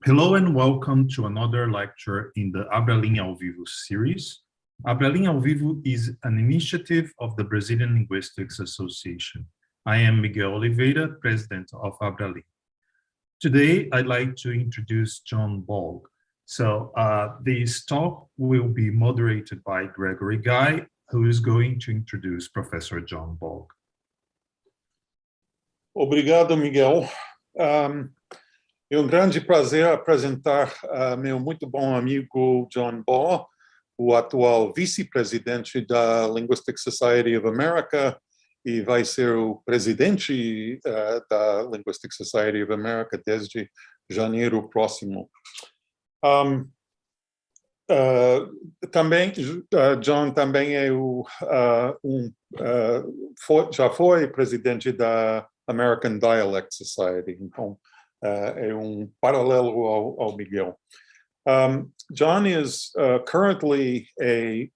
Hello and welcome to another lecture in the Habla Linha ao Vivo series. Habla Linha ao Vivo is an initiative of the Brazilian Linguistics Association. I am Miguel Oliveira, president of Habla Linha. Today, I'd like to introduce John Baugh. This talk will be moderated by Gregory Guy, who is going to introduce Professor John Baugh. Obrigado, Miguel. É grande prazer apresentar meu muito bom amigo John Baugh, o atual vice-presidente da Linguistic Society of America e vai ser o presidente da Linguistic Society of America desde janeiro próximo. John também é já foi presidente da American Dialect Society, então é paralelo ao Miguel. John is currently a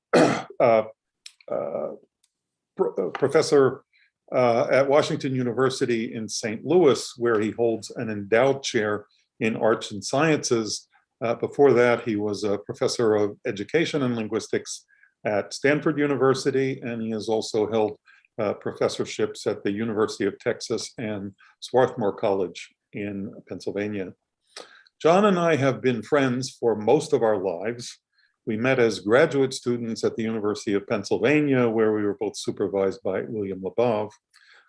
professor at Washington University in St. Louis, where he holds an endowed chair in arts and sciences. Before that, he was a professor of education and linguistics at Stanford University, and he has also held professorships at the University of Texas and Swarthmore College in Pennsylvania. John and I have been friends for most of our lives. We met as graduate students at the University of Pennsylvania, where we were both supervised by William Labov.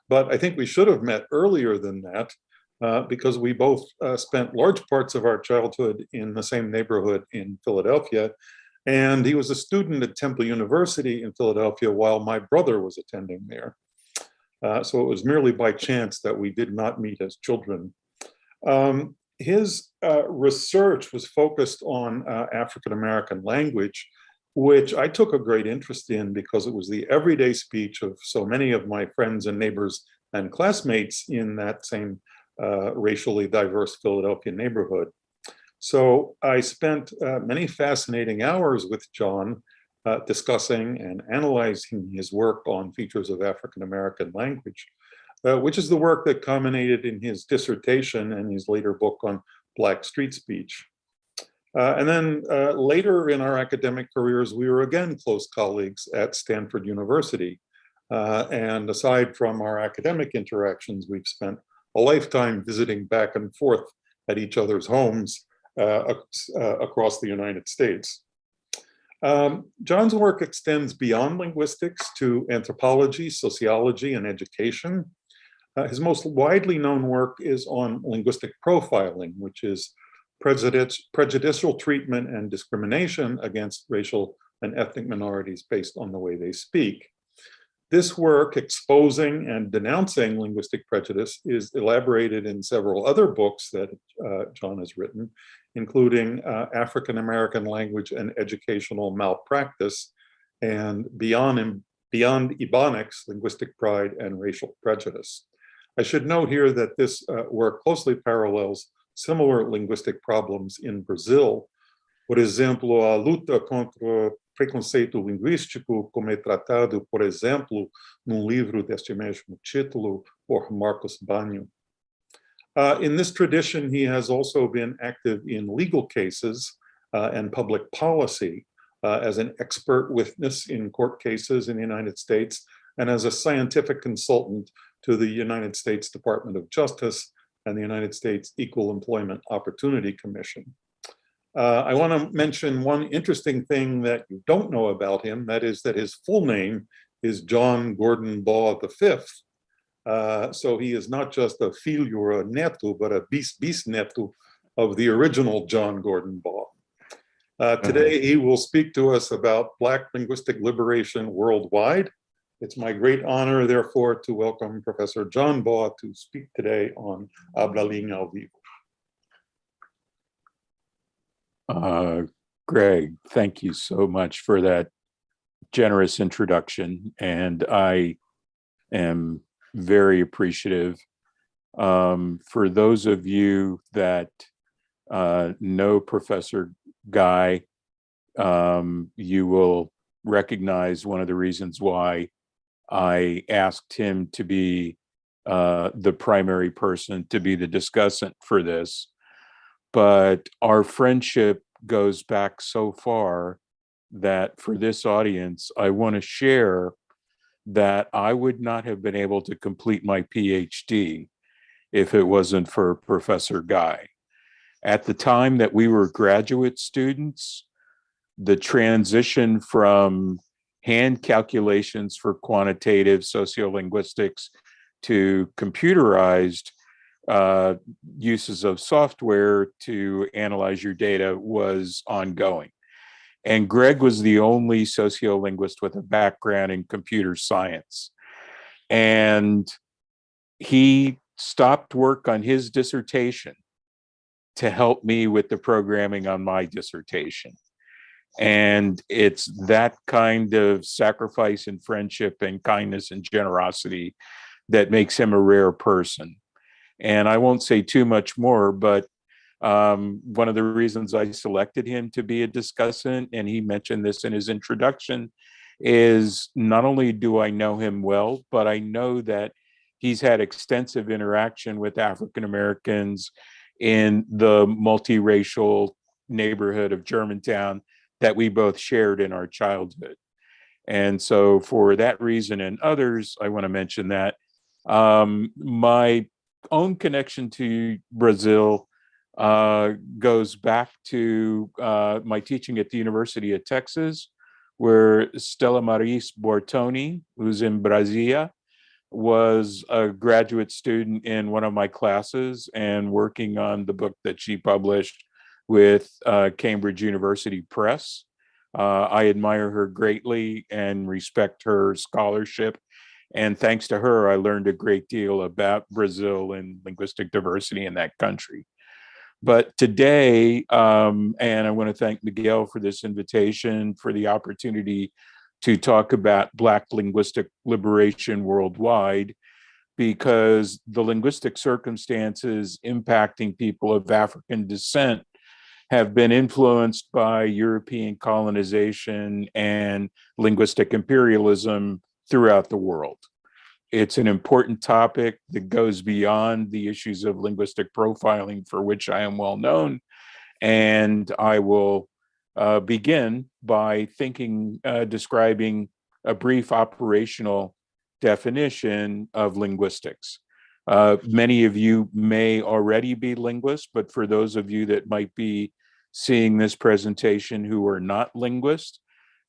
But I think we should have met earlier than that because we both spent large parts of our childhood in the same neighborhood in Philadelphia. And he was a student at Temple University in Philadelphia while my brother was attending there. So it was merely by chance that we did not meet as children. His research was focused on African-American language, which I took a great interest in because it was the everyday speech of so many of my friends and neighbors and classmates in that same racially diverse Philadelphia neighborhood. So I spent many fascinating hours with John discussing and analyzing his work on features of African-American language, which is the work that culminated in his dissertation and his later book on Black street speech. And then later in our academic careers, we were again close colleagues at Stanford University. And aside from our academic interactions, we've spent a lifetime visiting back and forth at each other's homes across the United States. John's work extends beyond linguistics to anthropology, sociology, and education. His most widely known work is on linguistic profiling, which is prejudicial treatment and discrimination against racial and ethnic minorities based on the way they speak. This work, exposing and denouncing linguistic prejudice, is elaborated in several other books that John has written, including African American Language and Educational Malpractice and Beyond Ebonics, Linguistic Pride and Racial Prejudice. I should note here that this work closely parallels similar linguistic problems in Brazil. Por exemplo, a luta contra preconceito linguístico, como é tratado, por exemplo, num livro deste mesmo título, por Marcos Banho. In this tradition, he has also been active in legal cases and public policy as an expert witness in court cases in the United States and as a scientific consultant to the United States Department of Justice and the United States Equal Employment Opportunity Commission. I want to mention one interesting thing that you don't know about him, that is that his full name is John Gordon Baugh V. So he is not just a filho or a neto, but a bisneto of the original John Gordon Baugh. Today, he will speak to us about Black linguistic liberation worldwide. It's my great honor, therefore, to welcome Professor John Baugh to speak today on Habla Linha ao Vivo. Greg, thank you so much for that generous introduction, and I am very appreciative. For those of you that know Professor Guy, you will recognize one of the reasons why I asked him to be the primary person to be the discussant for this. but our friendship goes back so far that for this audience, I want to share that I would not have been able to complete my PhD if it wasn't for Professor Guy. At the time that we were graduate students, the transition from hand calculations for quantitative sociolinguistics to computerized uses of software to analyze your data was ongoing. And Greg was the only sociolinguist with a background in computer science. And he stopped work on his dissertation to help me with the programming on my dissertation. And it's that kind of sacrifice and friendship and kindness and generosity that makes him a rare person. And I won't say too much more, but one of the reasons I selected him to be a discussant, and he mentioned this in his introduction, is not only do I know him well, but I know that he's had extensive interaction with African Americans in the multiracial neighborhood of Germantown that we both shared in our childhood. And so for that reason and others, I want to mention that my own connection to Brazil goes back to my teaching at the University of Texas, where Stella Maris Bortoni, who's in Brasilia, was a graduate student in one of my classes and working on the book that she published with Cambridge University Press. I admire her greatly and respect her scholarship. And thanks to her, I learned a great deal about Brazil and linguistic diversity in that country. But today, and I want to thank Miguel for this invitation, for the opportunity to talk about Black linguistic liberation worldwide, because the linguistic circumstances impacting people of African descent have been influenced by European colonization and linguistic imperialism throughout the world. It's an important topic that goes beyond the issues of linguistic profiling, for which I am well known. And I will begin by describing a brief operational definition of linguistics. Many of you may already be linguists, but for those of you that might be seeing this presentation who are not linguists,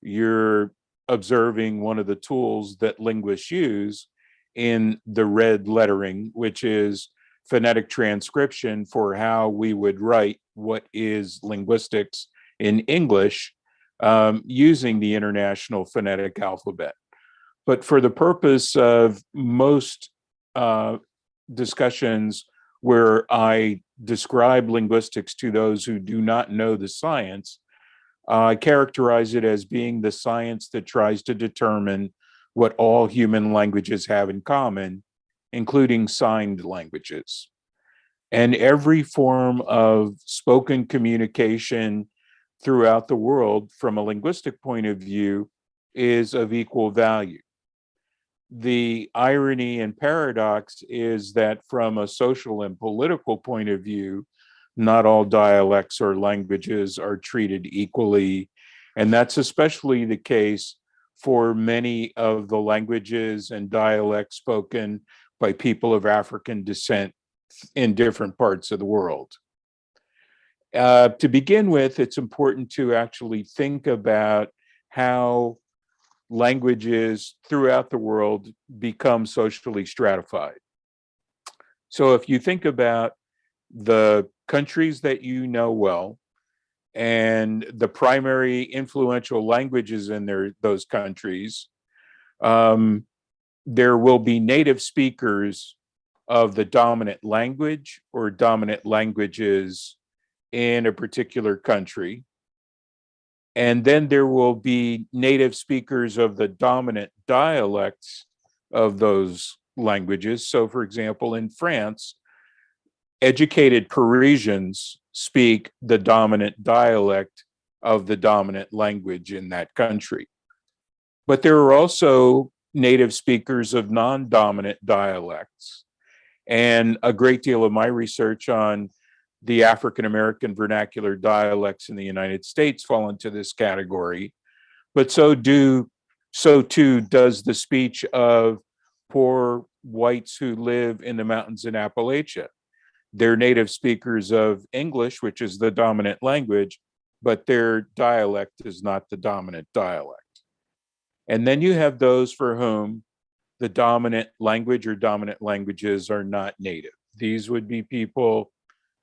you're observing one of the tools that linguists use in the red lettering, which is phonetic transcription for how we would write what is linguistics in English using the International Phonetic Alphabet. But for the purpose of most discussions where I describe linguistics to those who do not know the science, I characterize it as being the science that tries to determine what all human languages have in common, including signed languages. And every form of spoken communication throughout the world, from a linguistic point of view, is of equal value. The irony and paradox is that from a social and political point of view, not all dialects or languages are treated equally. And that's especially the case for many of the languages and dialects spoken by people of African descent in different parts of the world. To begin with, it's important to actually think about how languages throughout the world become socially stratified. So if you think about the countries that you know well and the primary influential languages in those countries, there will be native speakers of the dominant language or dominant languages in a particular country. And then there will be native speakers of the dominant dialects of those languages. So for example, in France, educated Parisians speak the dominant dialect of the dominant language in that country. But there are also native speakers of non-dominant dialects. And a great deal of my research on The African American vernacular dialects in the United States fall into this category, but so too does the speech of poor whites who live in the mountains in Appalachia. They're native speakers of English, which is the dominant language, but their dialect is not the dominant dialect. And then you have those for whom the dominant language or dominant languages are not native. These would be people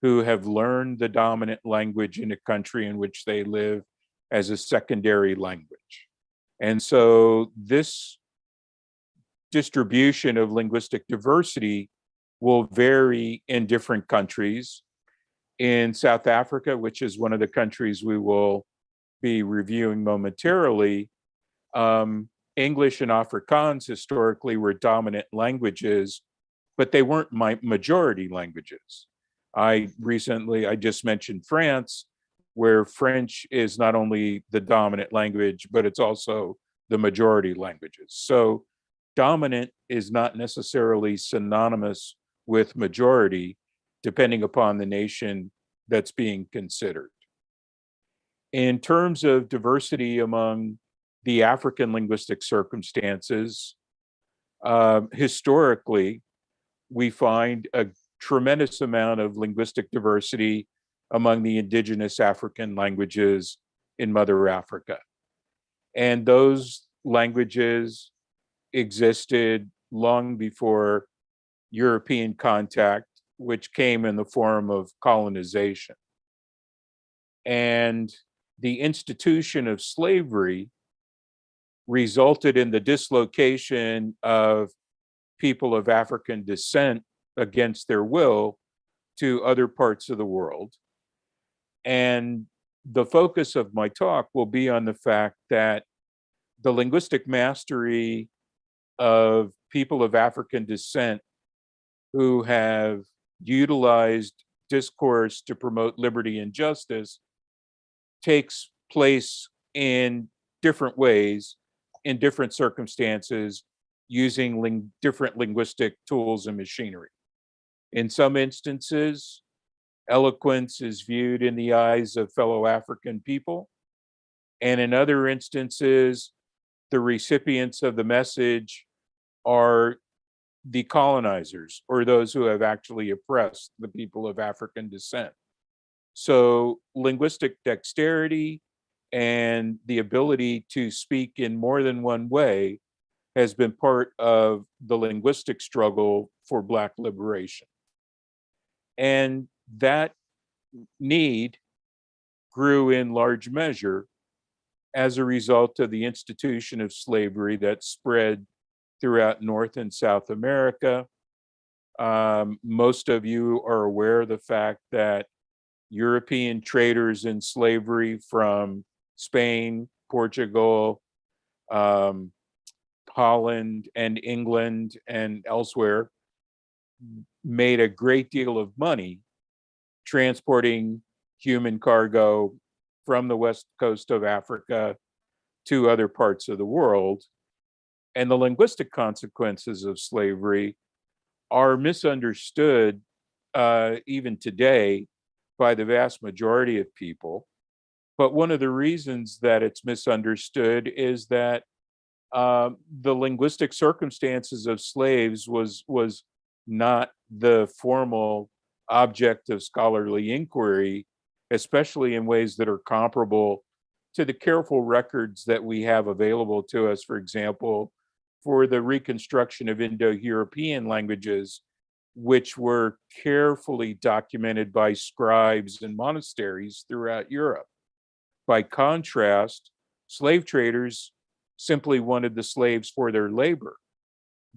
who have learned the dominant language in a country in which they live as a secondary language. And so this distribution of linguistic diversity will vary in different countries. In South Africa, which is one of the countries we will be reviewing momentarily, English and Afrikaans historically were dominant languages, but they weren't majority languages. I just mentioned France, where French is not only the dominant language, but it's also the majority languages. So dominant is not necessarily synonymous with majority, depending upon the nation that's being considered. In terms of diversity among the African linguistic circumstances, historically, we find a tremendous amount of linguistic diversity among the indigenous African languages in Mother Africa. And those languages existed long before European contact, which came in the form of colonization. And the institution of slavery resulted in the dislocation of people of African descent against their will to other parts of the world. And the focus of my talk will be on the fact that the linguistic mastery of people of African descent who have utilized discourse to promote liberty and justice takes place in different ways, in different circumstances, using different linguistic tools and machinery. In some instances, eloquence is viewed in the eyes of fellow African people. And in other instances, the recipients of the message are the colonizers or those who have actually oppressed the people of African descent. So linguistic dexterity and the ability to speak in more than one way has been part of the linguistic struggle for Black liberation. And that need grew in large measure as a result of the institution of slavery that spread throughout North and South America. Most of you are aware of the fact that European traders in slavery from Spain, Portugal, Holland, and England, and elsewhere made a great deal of money transporting human cargo from the west coast of Africa to other parts of the world. And the linguistic consequences of slavery are misunderstood even today by the vast majority of people. But one of the reasons that it's misunderstood is that the linguistic circumstances of slaves was not the formal object of scholarly inquiry, especially in ways that are comparable to the careful records that we have available to us, for example, for the reconstruction of Indo-European languages, which were carefully documented by scribes and monasteries throughout Europe. By contrast, slave traders simply wanted the slaves for their labor.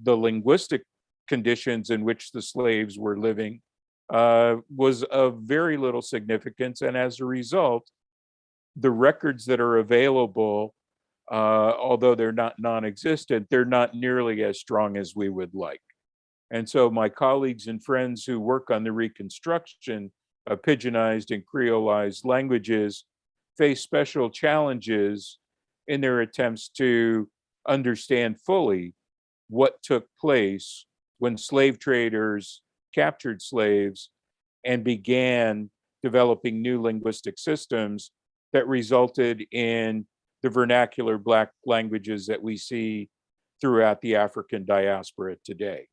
The linguistic conditions in which the slaves were living was of very little significance, and as a result, the records that are available, although they're not non-existent, they're not nearly as strong as we would like. And so my colleagues and friends who work on the reconstruction of pidginized and creolized languages face special challenges in their attempts to understand fully what took place when slave traders captured slaves and began developing new linguistic systems that resulted in the vernacular Black languages that we see throughout the African diaspora today.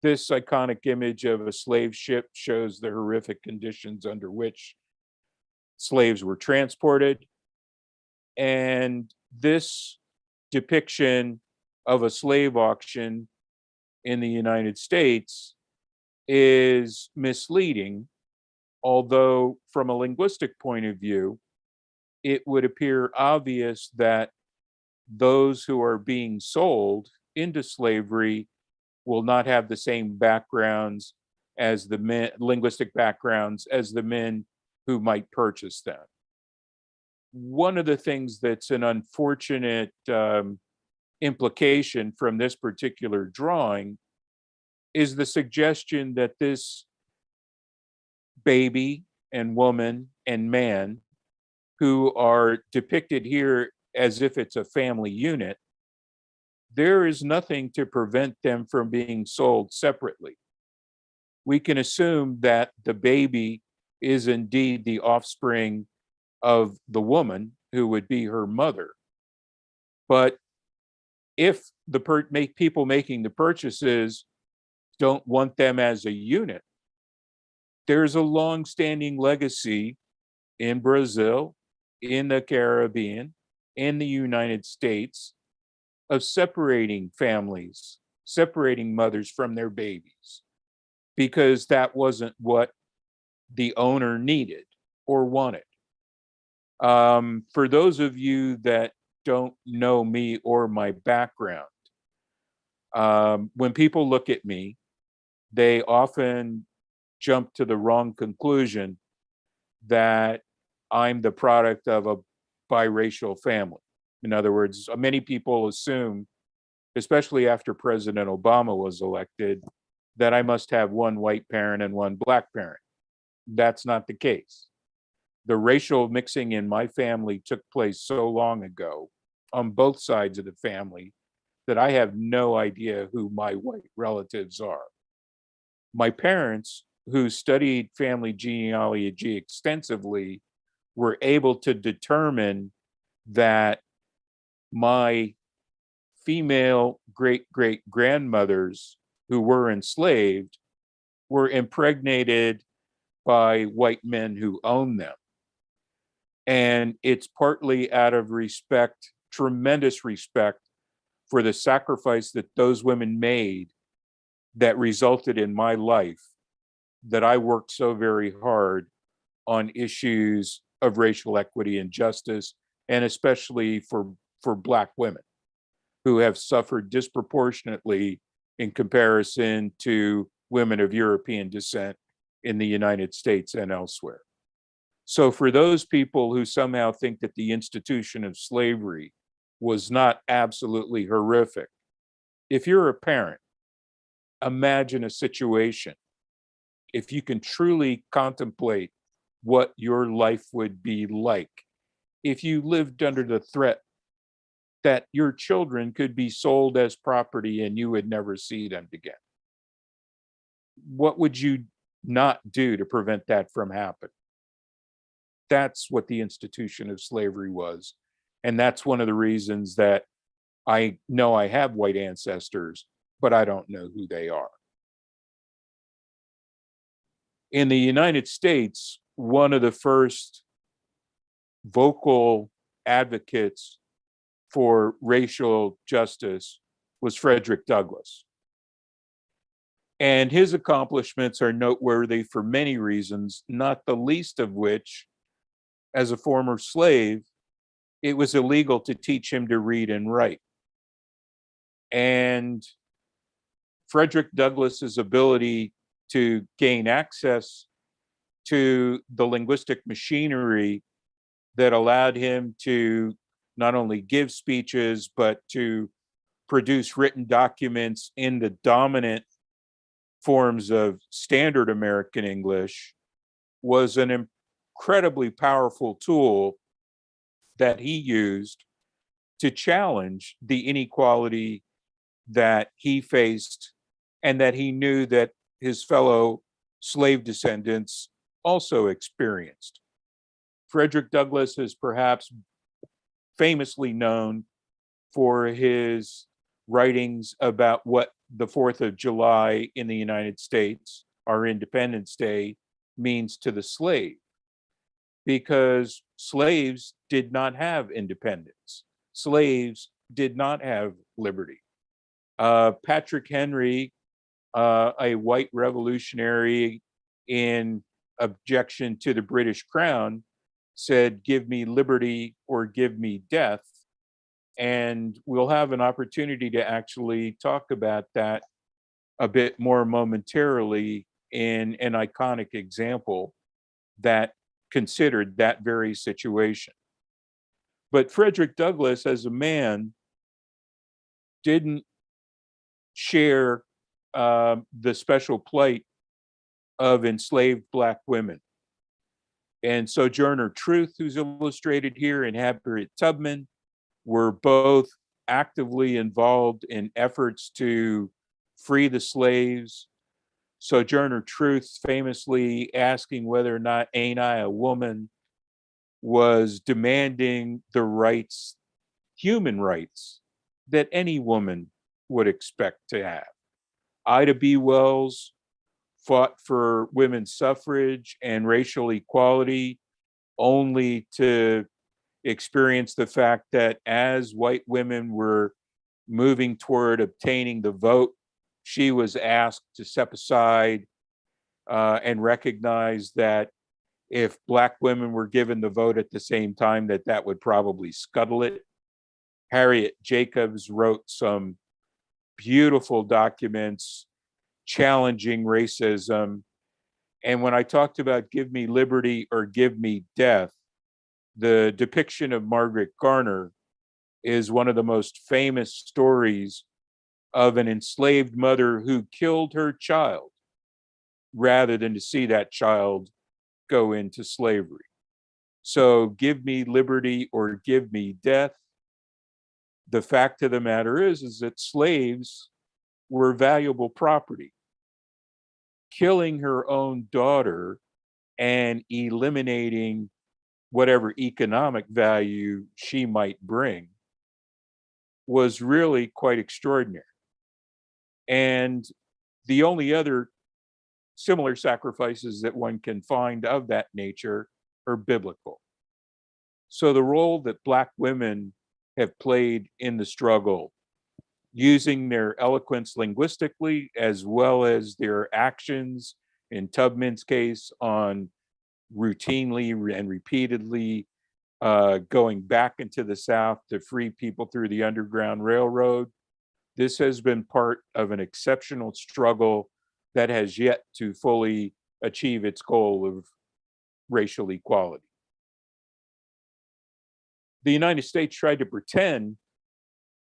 This iconic image of a slave ship shows the horrific conditions under which slaves were transported. And this depiction of a slave auction in the United States is misleading, although from a linguistic point of view, it would appear obvious that those who are being sold into slavery will not have the same backgrounds as the men, linguistic backgrounds as the men who might purchase them. One of the things that's an unfortunate implication from this particular drawing is the suggestion that this baby and woman and man who are depicted here as if it's a family unit, there is nothing to prevent them from being sold separately. We can assume that the baby is indeed the offspring of the woman who would be her mother. But if the people making the purchases don't want them as a unit, there's a long-standing legacy in Brazil, in the Caribbean, in the United States, of separating families, separating mothers from their babies, because that wasn't what the owner needed or wanted. For those of you that don't know me or my background, when people look at me, they often jump to the wrong conclusion that I'm the product of a biracial family. In other words, many people assume, especially after President Obama was elected, that I must have one white parent and one Black parent. That's not the case. The racial mixing in my family took place so long ago on both sides of the family that I have no idea who my white relatives are. My parents, who studied family genealogy extensively, were able to determine that my female great-great-grandmothers who were enslaved were impregnated by white men who owned them. And it's partly out of respect, tremendous respect, for the sacrifice that those women made that resulted in my life, that I worked so very hard on issues of racial equity and justice, and especially for Black women who have suffered disproportionately in comparison to women of European descent in the United States and elsewhere. So for those people who somehow think that the institution of slavery was not absolutely horrific, if you're a parent, imagine a situation, if you can truly contemplate what your life would be like if you lived under the threat that your children could be sold as property and you would never see them again. What would you not do to prevent that from happening? That's what the institution of slavery was. And that's one of the reasons that I know I have white ancestors, but I don't know who they are. In the United States, one of the first vocal advocates for racial justice was Frederick Douglass. And his accomplishments are noteworthy for many reasons, not the least of which, as a former slave, it was illegal to teach him to read and write. And Frederick Douglass's ability to gain access to the linguistic machinery that allowed him to not only give speeches, but to produce written documents in the dominant forms of standard American English was an incredibly powerful tool that he used to challenge the inequality that he faced and that he knew that his fellow slave descendants also experienced. Frederick Douglass is perhaps famously known for his writings about what the 4th of July in the United States, our Independence Day, means to the slave, because slaves did not have independence. Slaves did not have liberty. Patrick Henry, a white revolutionary in objection to the British Crown, said, "Give me liberty or give me death." And we'll have an opportunity to actually talk about that a bit more momentarily in an iconic example that considered that very situation. But Frederick Douglass, as a man, didn't share the special plight of enslaved Black women. And Sojourner Truth, who's illustrated here, and Harriet Tubman were both actively involved in efforts to free the slaves. Sojourner Truth famously asking whether or not "Ain't I a Woman" was demanding the rights, human rights, that any woman would expect to have. Ida B. Wells fought for women's suffrage and racial equality, only to experience the fact that as white women were moving toward obtaining the vote, she was asked to step aside and recognize that if Black women were given the vote at the same time, that would probably scuttle it. Harriet Jacobs wrote some beautiful documents challenging racism. And when I talked about "give me liberty or give me death," the depiction of Margaret Garner is one of the most famous stories of an enslaved mother who killed her child rather than to see that child go into slavery. So give me liberty or give me death. The fact of the matter is that slaves were valuable property. Killing her own daughter and eliminating whatever economic value she might bring was really quite extraordinary. And the only other similar sacrifices that one can find of that nature are biblical. So the role that Black women have played in the struggle, using their eloquence linguistically, as well as their actions, in Tubman's case, on routinely and repeatedly going back into the South to free people through the Underground Railroad. This has been part of an exceptional struggle that has yet to fully achieve its goal of racial equality. The United States tried to pretend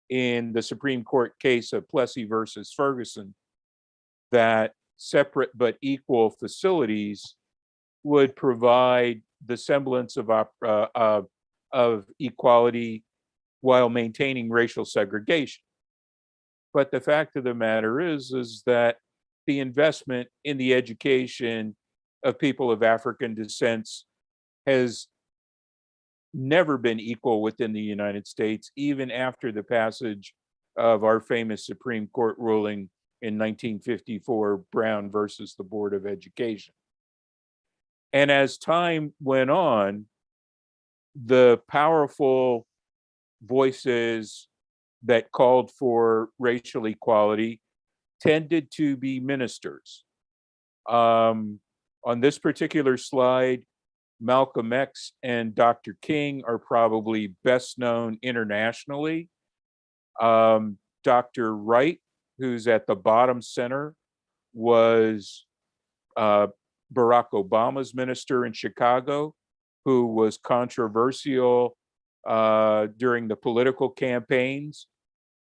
in the Supreme Court case of Plessy versus Ferguson that separate but equal facilities would provide the semblance of equality while maintaining racial segregation. But the fact of the matter is that the investment in the education of people of African descent has never been equal within the United States, even after the passage of our famous Supreme Court ruling in 1954, Brown versus the Board of Education. And as time went on, the powerful voices that called for racial equality tended to be ministers. On this particular slide, Malcolm X and Dr. King are probably best known internationally. Dr. Wright, who's at the bottom center, was Barack Obama's minister in Chicago, who was controversial during the political campaigns.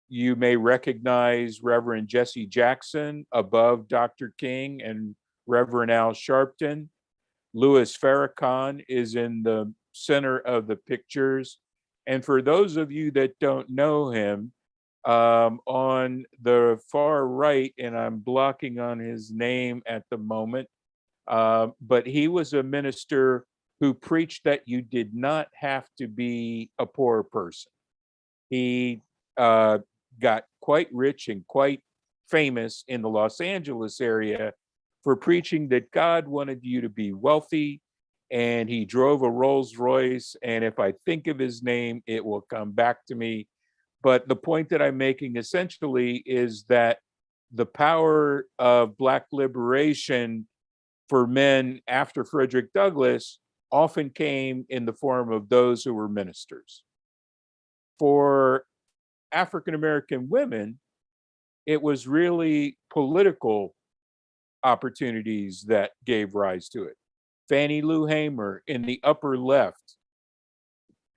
You may recognize Reverend Jesse Jackson above Dr. King and Reverend Al Sharpton. Louis Farrakhan is in the center of the pictures. And for those of you that don't know him, on the far right, and I'm blocking on his name at the moment, But he was a minister who preached that you did not have to be a poor person. He got quite rich and quite famous in the Los Angeles area for preaching that God wanted you to be wealthy, and he drove a Rolls Royce, and if I think of his name, it will come back to me. But the point that I'm making essentially is that the power of Black liberation for men after Frederick Douglass often came in the form of those who were ministers. For African American women, it was really political opportunities that gave rise to it. Fannie Lou Hamer in the upper left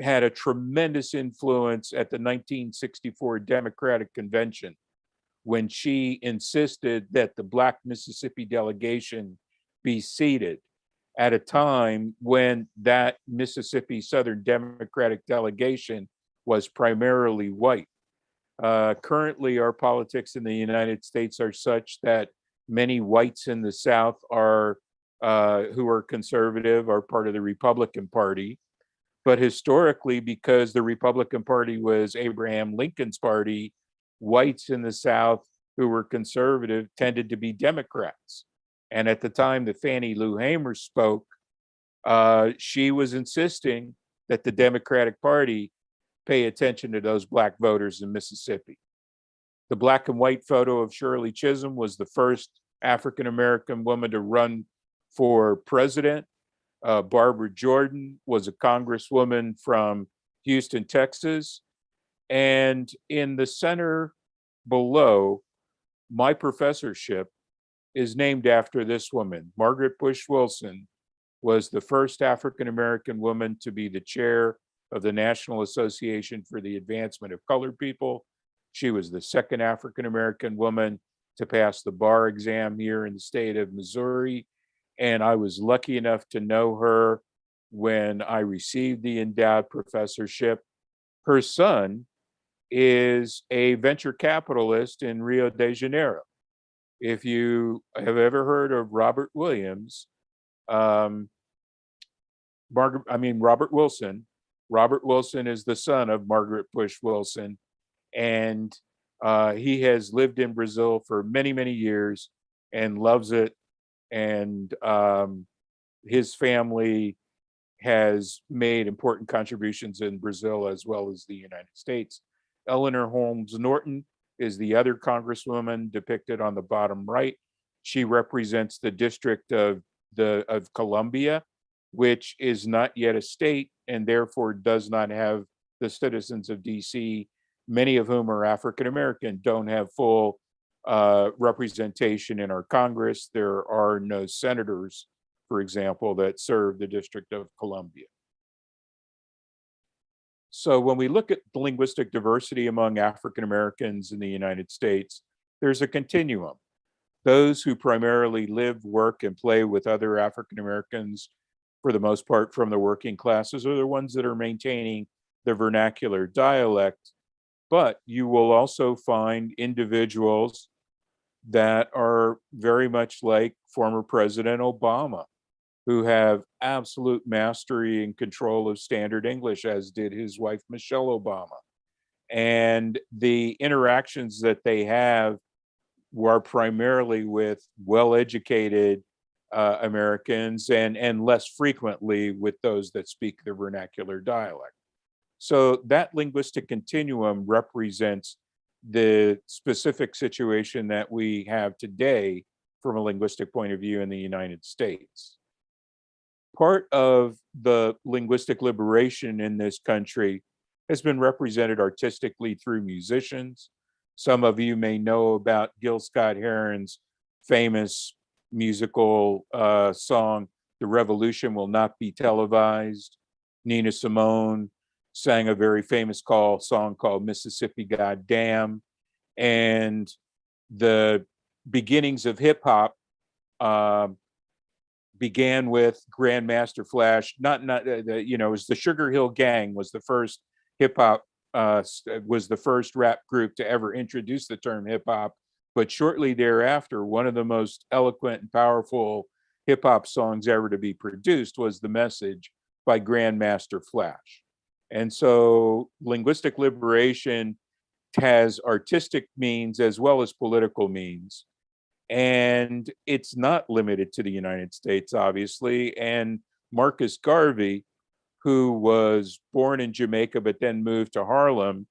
had a tremendous influence at the 1964 Democratic Convention when she insisted that the Black Mississippi delegation be seated at a time when that Mississippi Southern Democratic delegation was primarily white. Currently, our politics in the United States are such that many whites in the South are who are conservative are part of the Republican Party. But historically, because the Republican Party was Abraham Lincoln's party, whites in the South who were conservative tended to be Democrats. And at the time that Fannie Lou Hamer spoke, she was insisting that the Democratic Party pay attention to those Black voters in Mississippi. The black and white photo of Shirley Chisholm was the first African American woman to run for president. Barbara Jordan was a congresswoman from Houston, Texas. And in the center below, my professorship is named after this woman. Margaret Bush Wilson was the first African American woman to be the chair of the National Association for the Advancement of Colored People. She was the second African American woman to pass the bar exam here in the state of Missouri. And I was lucky enough to know her when I received the endowed professorship. Her son is a venture capitalist in Rio de Janeiro. If you have ever heard of Robert Williams, Robert Wilson. Robert Wilson is the son of Margaret Bush Wilson, and he has lived in Brazil for many, many years and loves it. And his family has made important contributions in Brazil as well as the United States. Eleanor Holmes Norton is the other congresswoman depicted on the bottom right. She represents the District of Columbia, which is not yet a state and therefore does not have the citizens of DC, many of whom are African American, don't have full representation in our Congress. There are no senators, for example, that serve the District of Columbia. So when we look at linguistic diversity among African Americans in the United States, there's a continuum. Those who primarily live, work, and play with other African Americans, for the most part from the working classes, are the ones that are maintaining the vernacular dialect. But you will also find individuals that are very much like former President Obama, who have absolute mastery and control of standard English, as did his wife, Michelle Obama. And the interactions that they have were primarily with well-educated Americans and less frequently with those that speak the vernacular dialect. So that linguistic continuum represents the specific situation that we have today from a linguistic point of view in the United States. Part of the linguistic liberation in this country has been represented artistically through musicians. Some of you may know about Gil Scott-Heron's famous musical song, "The Revolution Will Not Be Televised." Nina Simone sang a very famous song called "Mississippi Goddamn." And the beginnings of hip hop began with Grandmaster Flash. It was the Sugar Hill Gang was the first hip hop, was the first rap group to ever introduce the term hip hop. But shortly thereafter, one of the most eloquent and powerful hip hop songs ever to be produced was the message by Grandmaster Flash. And so linguistic liberation has artistic means as well as political means. And it's not limited to the United States, obviously. And Marcus Garvey, who was born in Jamaica but then moved to Harlem,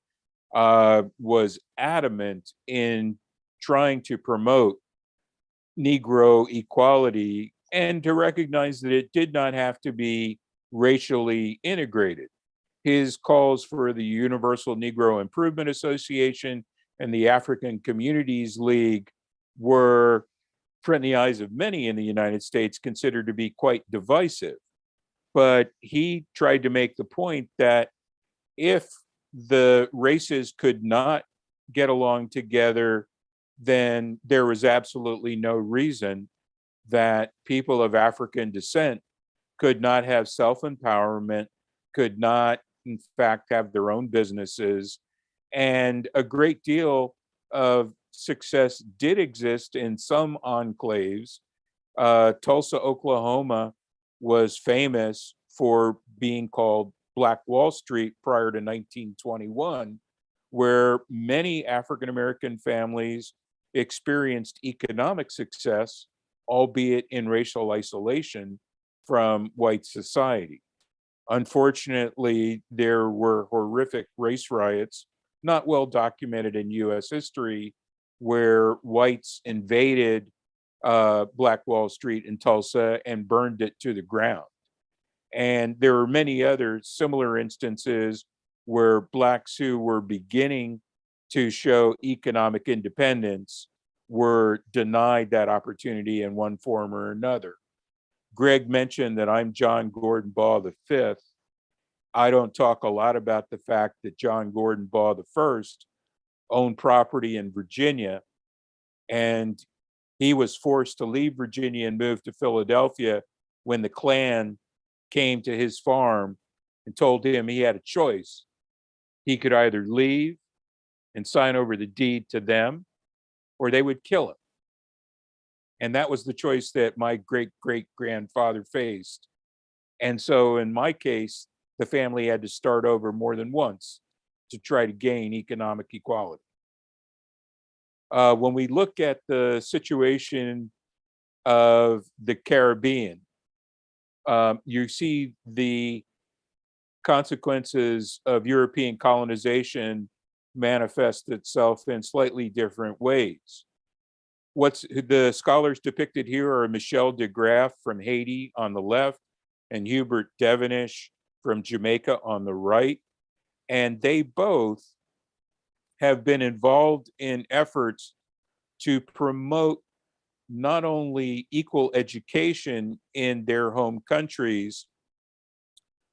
was adamant in trying to promote Negro equality and to recognize that it did not have to be racially integrated. His calls for the Universal Negro Improvement Association and the African Communities League were, in the eyes of many in the United States, considered to be quite divisive. But he tried to make the point that if the races could not get along together, then there was absolutely no reason that people of African descent could not have self-empowerment, could not, in fact, have their own businesses. And a great deal of success did exist in some enclaves. Tulsa, Oklahoma was famous for being called Black Wall Street prior to 1921, where many African American families experienced economic success, albeit in racial isolation from white society. Unfortunately, there were horrific race riots, not well documented in US history, where whites invaded Black Wall Street in Tulsa and burned it to the ground. And there are many other similar instances where Blacks who were beginning to show economic independence were denied that opportunity in one form or another. Greg mentioned that I'm John Gordon Baugh V. I don't talk a lot about the fact that John Gordon Baugh I owned property in Virginia, and he was forced to leave Virginia and move to Philadelphia when the Klan came to his farm and told him he had a choice. He could either leave and sign over the deed to them, or they would kill him. And that was the choice that my great-great-grandfather faced. And so in my case, the family had to start over more than once to try to gain economic equality. When we look at the situation of the Caribbean, you see the consequences of European colonization manifest itself in slightly different ways. What's the scholars depicted here are Michel de Graaf from Haiti on the left and Hubert Devenish from Jamaica on the right. And they both have been involved in efforts to promote not only equal education in their home countries,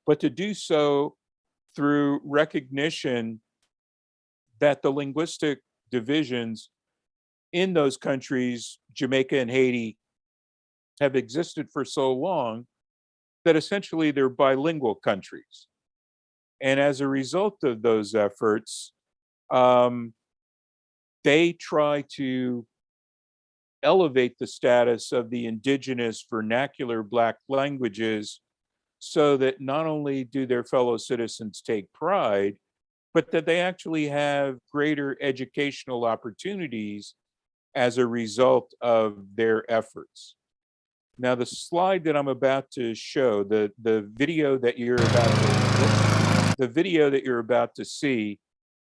but to do so through recognition that the linguistic divisions in those countries, Jamaica and Haiti, have existed for so long that essentially they're bilingual countries. And as a result of those efforts, they try to elevate the status of the indigenous vernacular Black languages so that not only do their fellow citizens take pride, but that they actually have greater educational opportunities as a result of their efforts. Now, the slide that I'm about to show, the video that you're about to see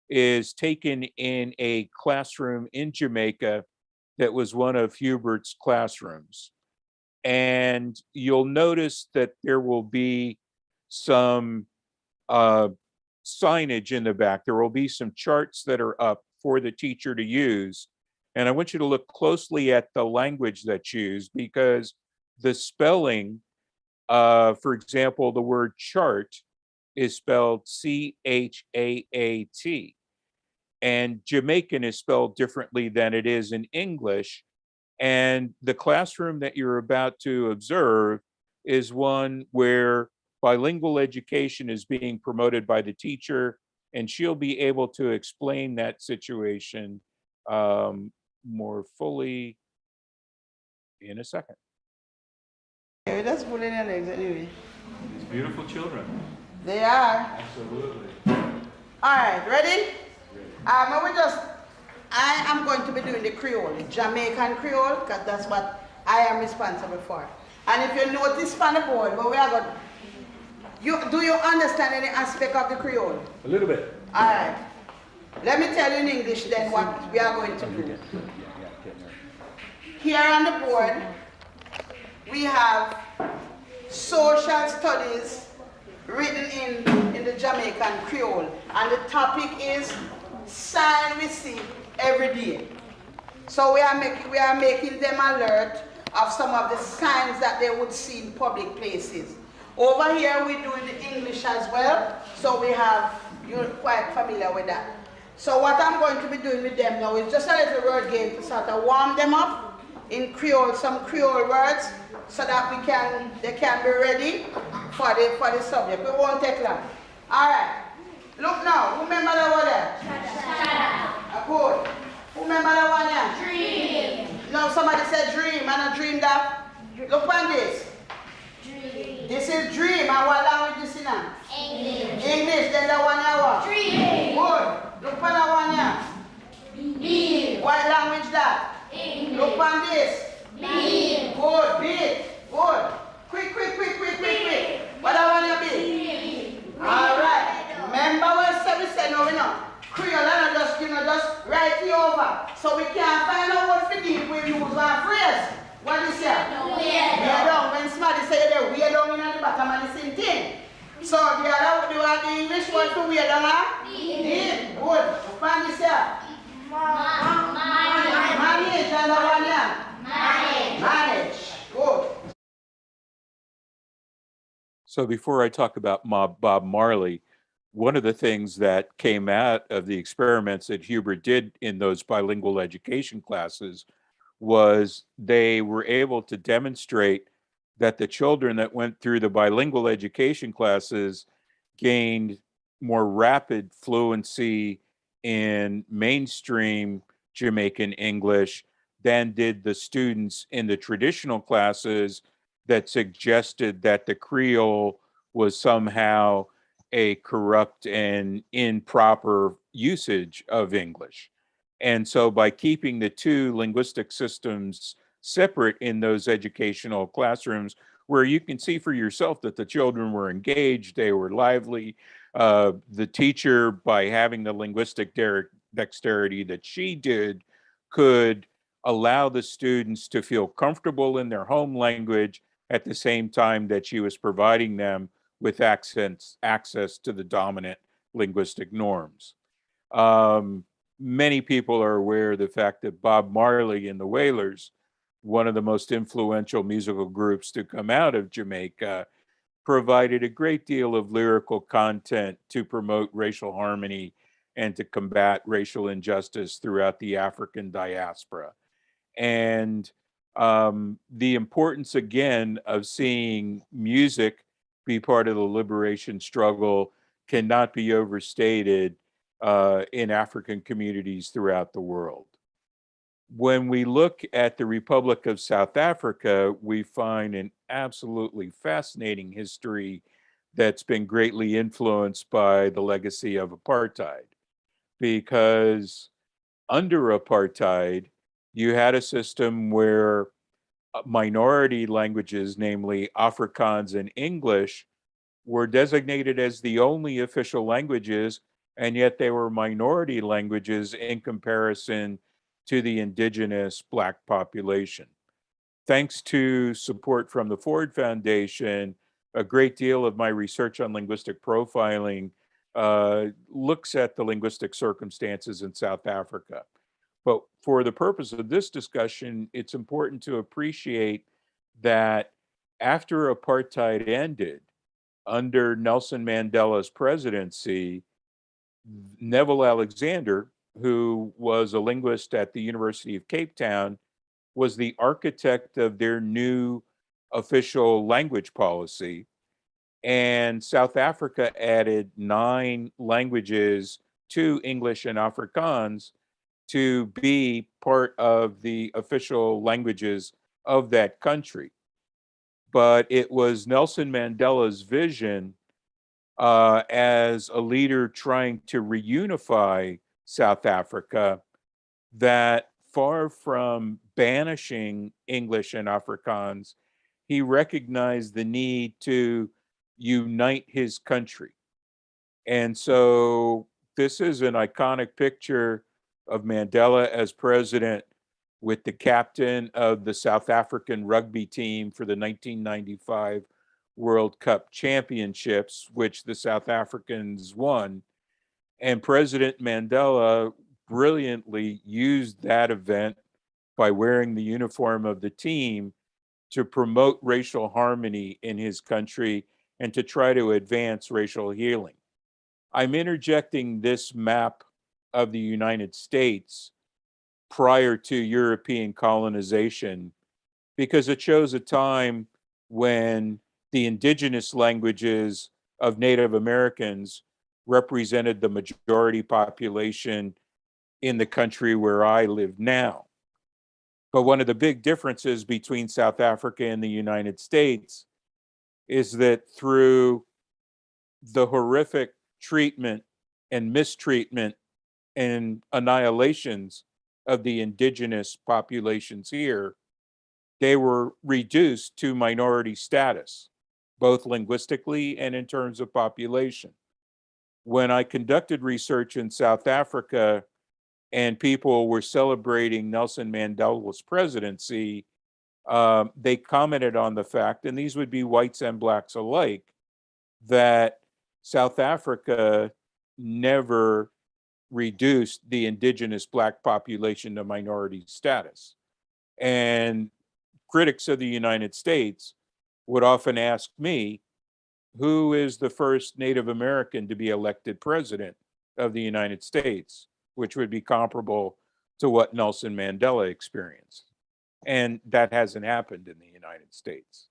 is taken in a classroom in Jamaica that was one of Hubert's classrooms. And you'll notice that there will be some signage in the back. There will be some charts that are up for the teacher to use. And I want you to look closely at the language that's used, because the spelling, for example, the word chart is spelled C-H-A-A-T. And Jamaican is spelled differently than it is in English. And the classroom that you're about to observe is one where bilingual education is being promoted by the teacher, and she'll be able to explain that situation more fully in a second. Yeah, just put in your legs anyway. These beautiful children. They are. Absolutely. All right, ready? I am going to be doing the Creole, the Jamaican Creole, because that's what I am responsible for. And if you notice on the board, but we are going, do you understand any aspect of the Creole? A little bit. All right. Let me tell you in English then what we are going to do. Here on the board, we have social studies written in the Jamaican Creole. And the topic is sign we see every day. So we are making them alert of some of the signs that they would see in public places. Over here we're doing the English as well, so you're quite familiar with that. So what I'm going to be doing with them now is just a little word game to sort of warm them up in Creole, some Creole words, so that they can be ready for the subject. We won't take long. All right. Look now. Who remember the word there? Good. Who remember the one there? Dream. No, somebody said dream. And I dream that. Look on this. Dream. This is dream. And what language is in that? English. English. Then the one here what? Dream. Good. Look on the one here. Beat. What language that? English. Look on this. Beat. Good. Beat. Good. Quick. What I want to be? All right. Remember what we said no, we know. Creole and just write it over. So we can't find out what to do when we use one phrase. What is it? We're down. When somebody say they're weird down in the bottom of the same thing. So the English word for weird down here? Good. Find this here. Manage and the one here. Manage. Good. So before I talk about Bob Marley, one of the things that came out of the experiments that Hubert did in those bilingual education classes was they were able to demonstrate that the children that went through the bilingual education classes gained more rapid fluency in mainstream Jamaican English than did the students in the traditional classes that suggested that the Creole was somehow a corrupt and improper usage of English. And so by keeping the two linguistic systems separate in those educational classrooms, where you can see for yourself that the children were engaged, they were lively, the teacher, by having the linguistic dexterity that she did, could allow the students to feel comfortable in their home language at the same time that she was providing them with access to the dominant linguistic norms. Many people are aware of the fact that Bob Marley and the Wailers, one of the most influential musical groups to come out of Jamaica, provided a great deal of lyrical content to promote racial harmony and to combat racial injustice throughout the African diaspora. And the importance, again, of seeing music be part of the liberation struggle cannot be overstated in African communities throughout the world. When we look at the Republic of South Africa, we find an absolutely fascinating history that's been greatly influenced by the legacy of apartheid. Because under apartheid, you had a system where minority languages, namely Afrikaans and English, were designated as the only official languages, and yet they were minority languages in comparison to the indigenous Black population. Thanks to support from the Ford Foundation, a great deal of my research on linguistic profiling looks at the linguistic circumstances in South Africa. But for the purpose of this discussion, it's important to appreciate that after apartheid ended, under Nelson Mandela's presidency, Neville Alexander, who was a linguist at the University of Cape Town, was the architect of their new official language policy. And South Africa added 9 languages to English and Afrikaans to be part of the official languages of that country. but it was Nelson Mandela's vision as a leader trying to reunify South Africa that far from banishing English and Afrikaans, he recognized the need to unite his country. And so this is an iconic picture of Mandela as president with the captain of the South African rugby team for the 1995 World Cup Championships, which the South Africans won. And President Mandela brilliantly used that event by wearing the uniform of the team to promote racial harmony in his country and to try to advance racial healing. I'm interjecting this map of the United States prior to European colonization because it shows a time when the indigenous languages of Native Americans represented the majority population in the country where I live now. But one of the big differences between South Africa and the United States is that through the horrific treatment and mistreatment and annihilations of the indigenous populations here, they were reduced to minority status, both linguistically and in terms of population. When I conducted research in South Africa and people were celebrating Nelson Mandela's presidency, they commented on the fact, and these would be whites and blacks alike, that South Africa never reduced the indigenous black population to minority status. And critics of the United States would often ask me, who is the first Native American to be elected president of the United States, which would be comparable to what Nelson Mandela experienced. And that hasn't happened in the United States.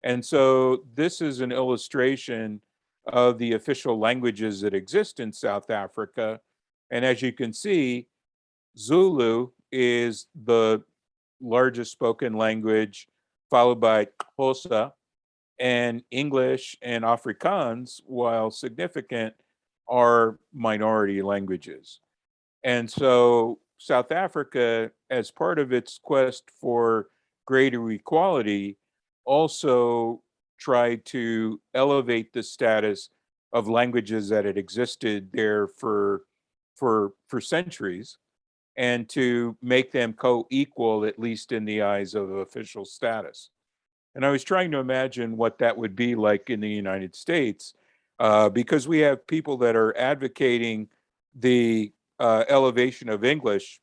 And so this is an illustration of the official languages that exist in South Africa. And as you can see, Zulu is the largest spoken language, followed by Xhosa, and English and Afrikaans, while significant, are minority languages. And so South Africa, as part of its quest for greater equality, also tried to elevate the status of languages that had existed there for centuries, and to make them co-equal, at least in the eyes of official status. And I was trying to imagine what that would be like in the United States, because we have people that are advocating the elevation of English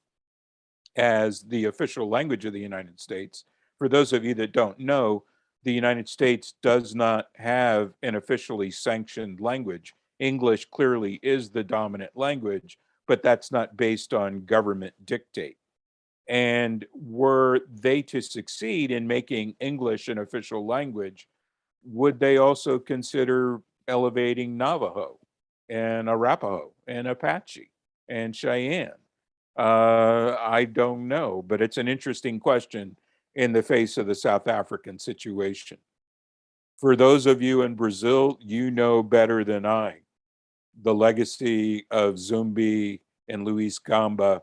as the official language of the United States. For those of you that don't know, the United States does not have an officially sanctioned language. English clearly is the dominant language, but that's not based on government dictate. And were they to succeed in making English an official language, would they also consider elevating Navajo and Arapaho and Apache and Cheyenne? I don't know, but it's an interesting question in the face of the South African situation. For those of you in Brazil, you know better than I the legacy of Zumbi and Luis Gamba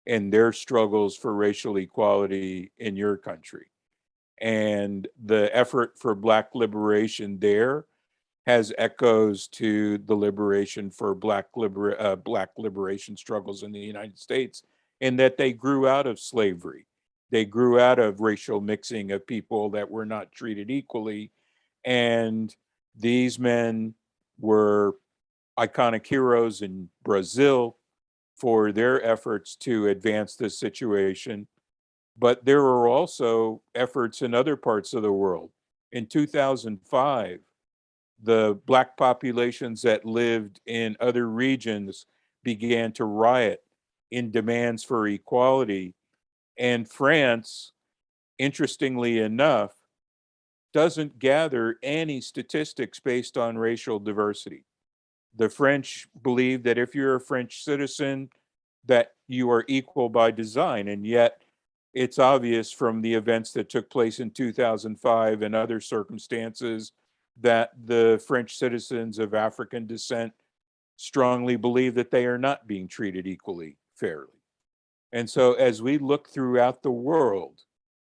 and their struggles for racial equality in your country. And the effort for Black liberation there has echoes to the liberation for Black liberation struggles in the United States, in that they grew out of slavery. They grew out of racial mixing of people that were not treated equally. And these men were iconic heroes in Brazil for their efforts to advance this situation. But there were also efforts in other parts of the world. In 2005, the Black populations that lived in other regions began to riot in demands for equality. And France, interestingly enough, doesn't gather any statistics based on racial diversity. The French believe that if you're a French citizen, that you are equal by design. And yet it's obvious from the events that took place in 2005 and other circumstances that the French citizens of African descent strongly believe that they are not being treated equally fairly. And so as we look throughout the world,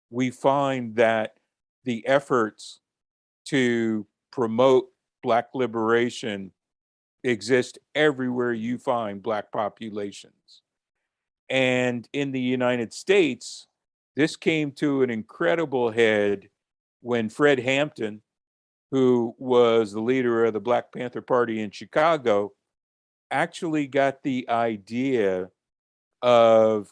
we find that the efforts to promote Black liberation exist everywhere you find Black populations. And in the United States, this came to an incredible head when Fred Hampton, who was the leader of the Black Panther Party in Chicago, actually got the idea of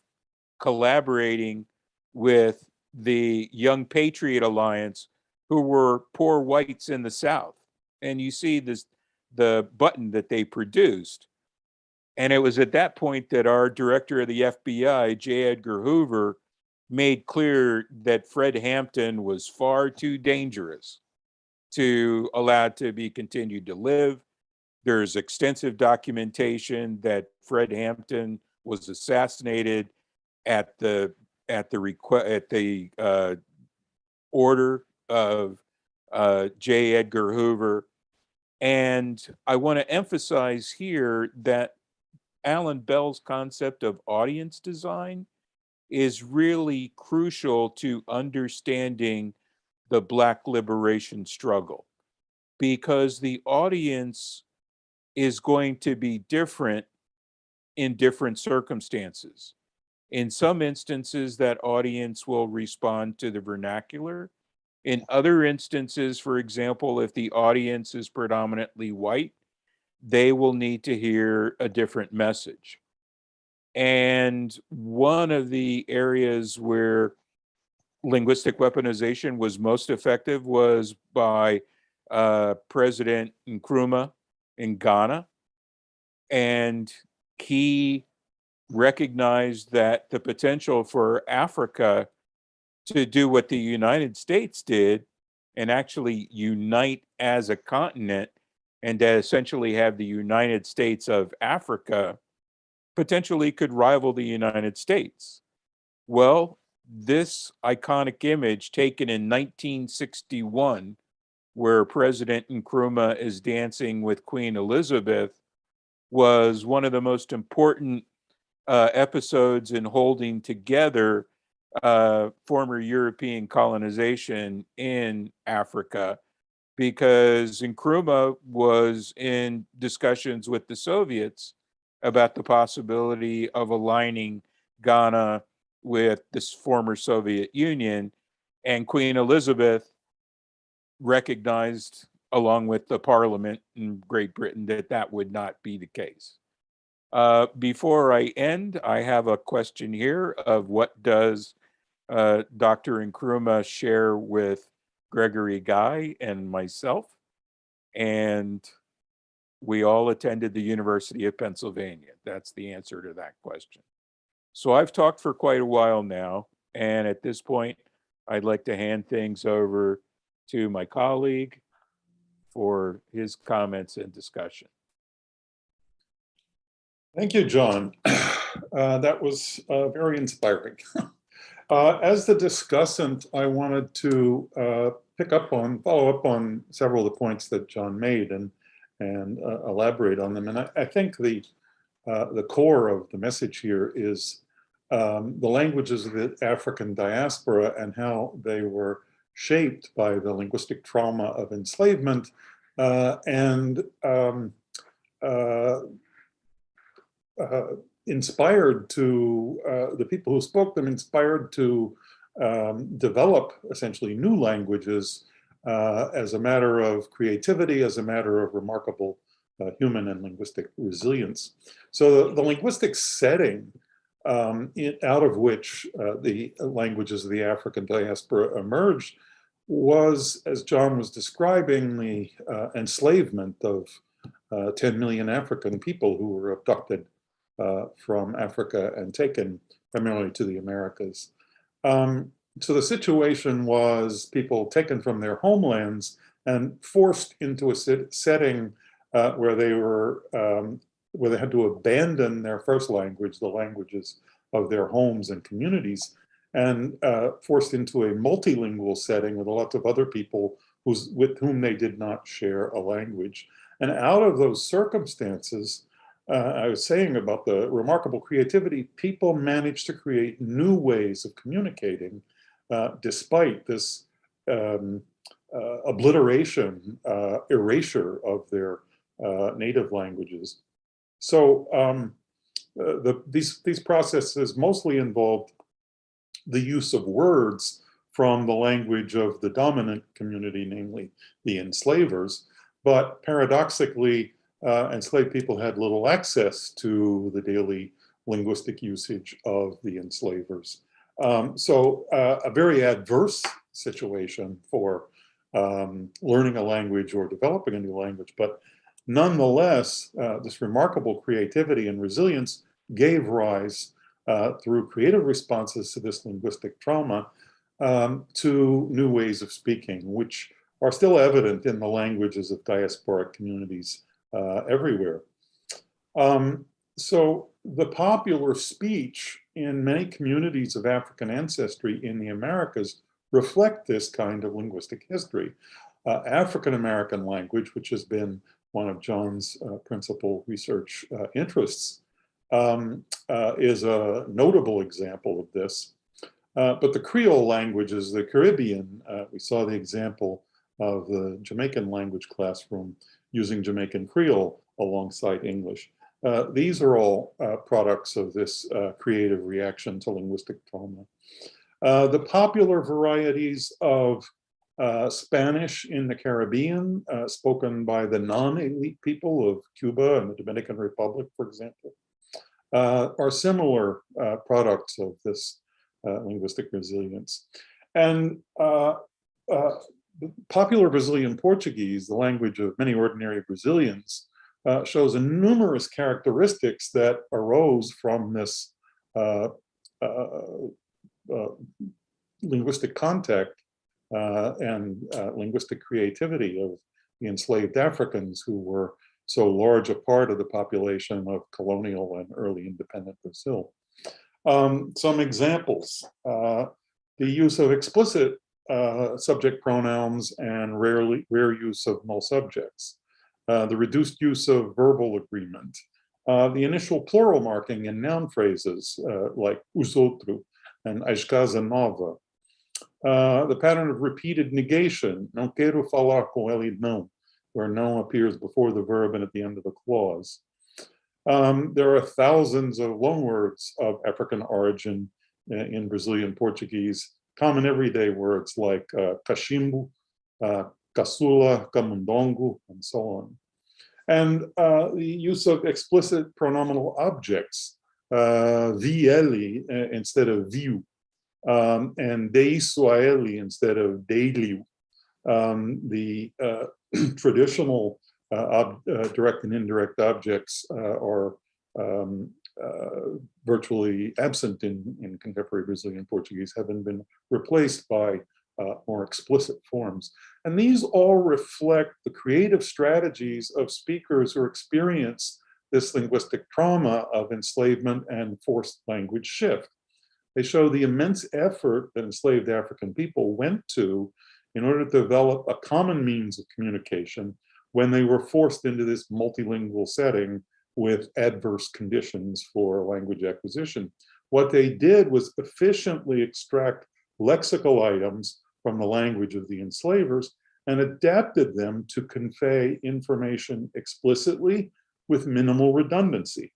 collaborating with the Young Patriot Alliance, who were poor whites in the South. And you see this, the button that they produced. And it was at that point that our director of the FBI, J. Edgar Hoover, made clear that Fred Hampton was far too dangerous to allow to be continued to live. There's extensive documentation that Fred Hampton was assassinated at the order of J. Edgar Hoover. And I want to emphasize here that Alan Bell's concept of audience design is really crucial to understanding the Black liberation struggle, because the audience is going to be different in different circumstances. In some instances, that audience will respond to the vernacular. In other instances, for example, if the audience is predominantly white, they will need to hear a different message. And one of the areas where linguistic weaponization was most effective was by President Nkrumah in Ghana. And he recognized that the potential for Africa to do what the United States did and actually unite as a continent and to essentially have the United States of Africa potentially could rival the United States. Well, this iconic image taken in 1961, where President Nkrumah is dancing with Queen Elizabeth, was one of the most important episodes in holding together former European colonization in Africa, because Nkrumah was in discussions with the Soviets about the possibility of aligning Ghana with this former Soviet Union, and Queen Elizabeth recognized, along with the parliament in Great Britain, that that would not be the case. Before I end, I have a question here of what does Dr. Nkrumah share with Gregory Guy and myself? And we all attended the University of Pennsylvania. That's the answer to that question. So I've talked for quite a while now, and at this point, I'd like to hand things over to my colleague for his comments and discussion. Thank you, John. That was very inspiring. As the discussant, I wanted to follow up on several of the points that John made and elaborate on them. And I think the core of the message here is the languages of the African diaspora and how they were shaped by the linguistic trauma of enslavement inspired to the people who spoke them, inspired to develop essentially new languages as a matter of creativity, as a matter of remarkable human and linguistic resilience. So the linguistic setting out of which the languages of the African diaspora emerged was, as John was describing, the enslavement of 10 million African people who were abducted from Africa and taken primarily to the Americas. So the situation was people taken from their homelands and forced into a setting where they had to abandon their first language, the languages of their homes and communities, and forced into a multilingual setting with lots of other people with whom they did not share a language. And out of those circumstances, I was saying about the remarkable creativity, people managed to create new ways of communicating despite this obliteration, erasure of their native languages. So these processes mostly involved the use of words from the language of the dominant community, namely the enslavers. But paradoxically, enslaved people had little access to the daily linguistic usage of the enslavers. So a very adverse situation for learning a language or developing a new language. But nonetheless, this remarkable creativity and resilience gave rise through creative responses to this linguistic trauma to new ways of speaking, which are still evident in the languages of diasporic communities everywhere. So the popular speech in many communities of African ancestry in the Americas reflect this kind of linguistic history. African American language, which has been one of John's principal research interests, is a notable example of this. But the Creole languages, the Caribbean, we saw the example of the Jamaican language classroom using Jamaican Creole alongside English. These are all products of this creative reaction to linguistic trauma. The popular varieties of Spanish in the Caribbean, spoken by the non-elite people of Cuba and the Dominican Republic, for example, are similar products of this linguistic resilience. And popular Brazilian Portuguese, the language of many ordinary Brazilians, shows numerous characteristics that arose from this linguistic contact and linguistic creativity of the enslaved Africans who were so large a part of the population of colonial and early independent Brazil. Some examples, the use of explicit subject pronouns and rare use of null subjects, the reduced use of verbal agreement, the initial plural marking in noun phrases like os outros and as casa nova, the pattern of repeated negation, não quero falar com ele não, where não appears before the verb and at the end of the clause. There are thousands of loanwords of African origin in Brazilian Portuguese, common everyday words like cachimbo, caçula, camundongo, and so on. And the use of explicit pronominal objects, vi ele instead of viu, and dei sua ele instead of deiliu. The traditional direct and indirect objects are virtually absent in contemporary Brazilian Portuguese, having been replaced by more explicit forms. And these all reflect the creative strategies of speakers who experience this linguistic trauma of enslavement and forced language shift. They show the immense effort that enslaved African people went to in order to develop a common means of communication when they were forced into this multilingual setting with adverse conditions for language acquisition. What they did was efficiently extract lexical items from the language of the enslavers and adapted them to convey information explicitly with minimal redundancy.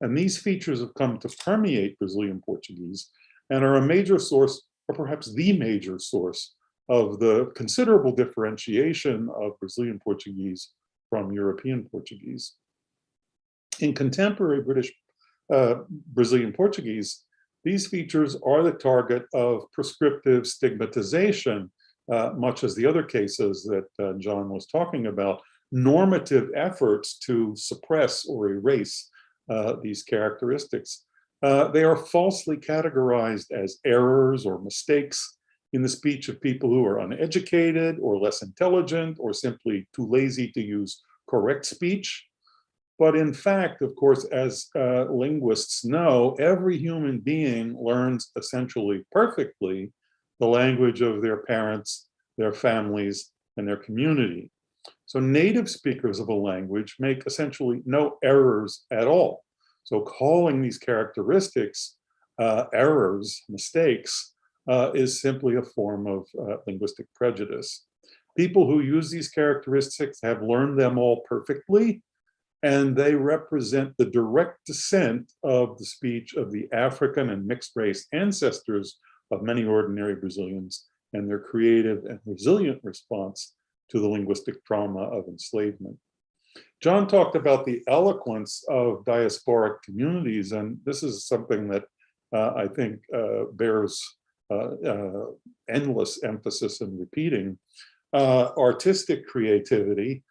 And these features have come to permeate Brazilian Portuguese and are a major source, or perhaps the major source, of the considerable differentiation of Brazilian Portuguese from European Portuguese. In contemporary Brazilian Portuguese, these features are the target of prescriptive stigmatization, much as the other cases that John was talking about, normative efforts to suppress or erase these characteristics. They are falsely categorized as errors or mistakes in the speech of people who are uneducated or less intelligent or simply too lazy to use correct speech. But in fact, of course, as linguists know, every human being learns essentially perfectly the language of their parents, their families, and their community. So native speakers of a language make essentially no errors at all. So calling these characteristics errors, mistakes, is simply a form of linguistic prejudice. People who use these characteristics have learned them all perfectly, and they represent the direct descent of the speech of the African and mixed race ancestors of many ordinary Brazilians and their creative and resilient response to the linguistic trauma of enslavement. John talked about the eloquence of diasporic communities, and this is something that I think bears endless emphasis and repeating. Artistic creativity,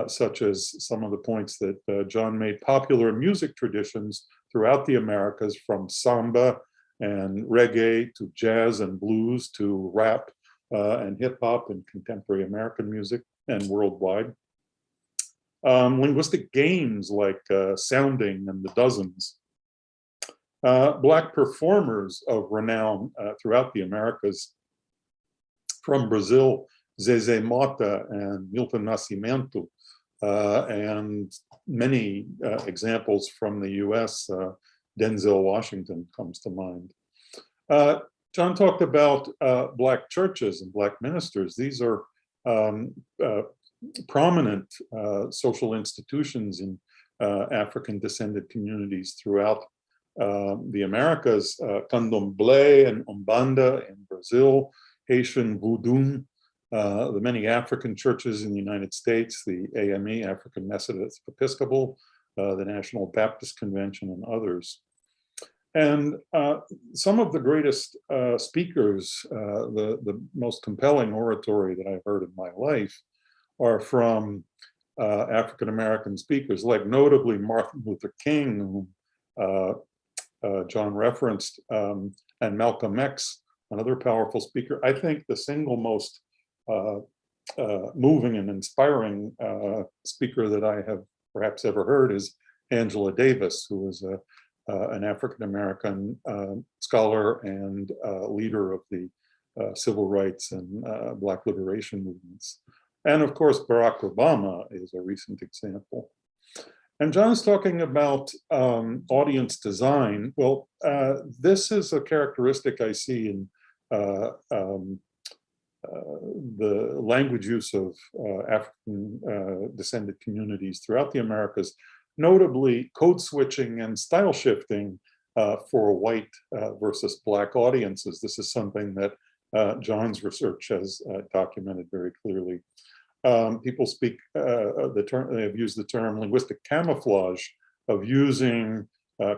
such as some of the points that John made, popular music traditions throughout the Americas, from samba and reggae to jazz and blues to rap and hip hop and contemporary American music and worldwide. Linguistic games like sounding and the dozens. Black performers of renown throughout the Americas, from Brazil, Zezé Mota and Milton Nascimento, and many examples from the US, Denzel Washington comes to mind. John talked about Black churches and Black ministers. These are prominent social institutions in African descended communities throughout the Americas, Candomblé and Umbanda in Brazil, Haitian Voodoo, the many African churches in the United States, the AME, African Methodist Episcopal, the National Baptist Convention, and others. And some of the greatest speakers, the most compelling oratory that I've heard in my life are from African-American speakers, like notably Martin Luther King, whom John referenced, and Malcolm X, another powerful speaker. I think the single most moving and inspiring speaker that I have perhaps ever heard is Angela Davis, who is an African-American scholar and leader of the civil rights and Black liberation movements. And of course, Barack Obama is a recent example. And John's talking about audience design. Well, this is a characteristic I see in the language use of African descended communities throughout the Americas, notably code switching and style shifting for white versus Black audiences. This is something that John's research has documented very clearly. People speak the term, they have used the term linguistic camouflage of using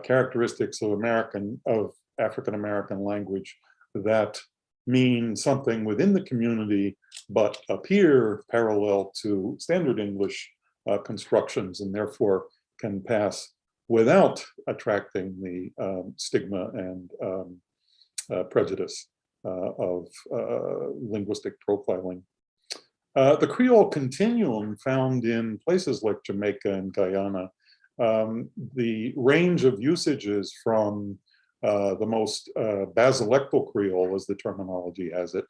characteristics of African-American language that mean something within the community, but appear parallel to standard English constructions, and therefore can pass without attracting the stigma and prejudice of linguistic profiling. The Creole continuum found in places like Jamaica and Guyana, the range of usages from the most basilectal Creole, as the terminology has it,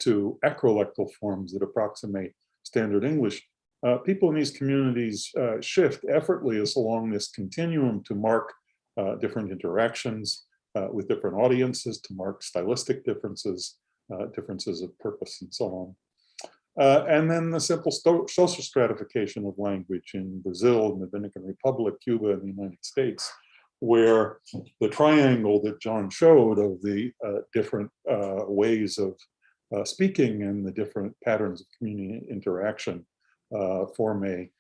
to acrolectal forms that approximate standard English. People in these communities shift effortlessly along this continuum to mark different interactions with different audiences, to mark stylistic differences, differences of purpose, and so on. And then the simple social stratification of language in Brazil, and the Dominican Republic, Cuba, and the United States, where the triangle that John showed of the different ways of speaking and the different patterns of community interaction form a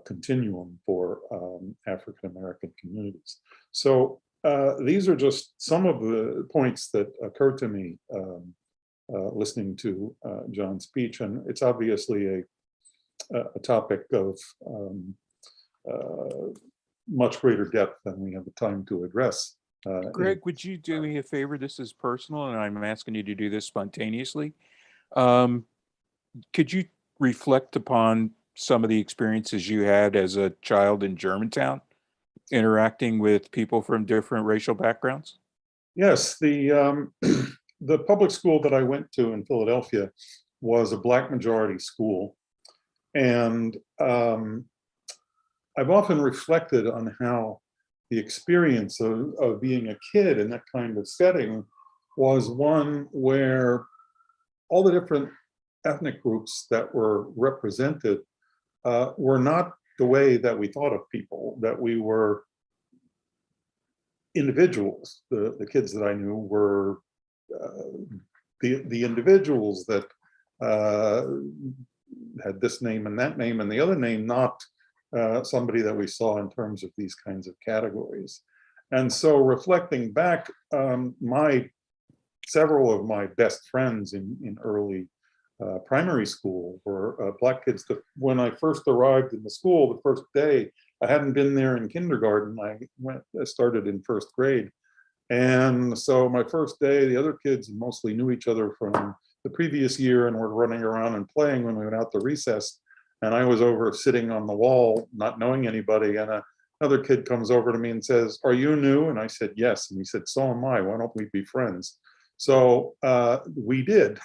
continuum for African-American communities. So these are just some of the points that occurred to me listening to John's speech, and it's obviously a topic of much greater depth than we have the time to address. Greg, would you do me a favor? This is personal, and I'm asking you to do this spontaneously. Could you reflect upon some of the experiences you had as a child in Germantown, interacting with people from different racial backgrounds? Yes, the the public school that I went to in Philadelphia was a Black majority school, and I've often reflected on how the experience of being a kid in that kind of setting was one where all the different ethnic groups that were represented were not the way that we thought of people, that we were individuals. The kids that I knew were the individuals that had this name and that name and the other name, not somebody that we saw in terms of these kinds of categories. And so reflecting back, several of my best friends in early primary school were Black kids. That when I first arrived in the school, the first day, I hadn't been there in kindergarten. I started in first grade. And so my first day, the other kids mostly knew each other from the previous year and were running around and playing when we went out to recess. And I was over sitting on the wall, not knowing anybody. And another kid comes over to me and says, "Are you new?" And I said, "Yes." And he said, "So am I. Why don't we be friends?" So we did.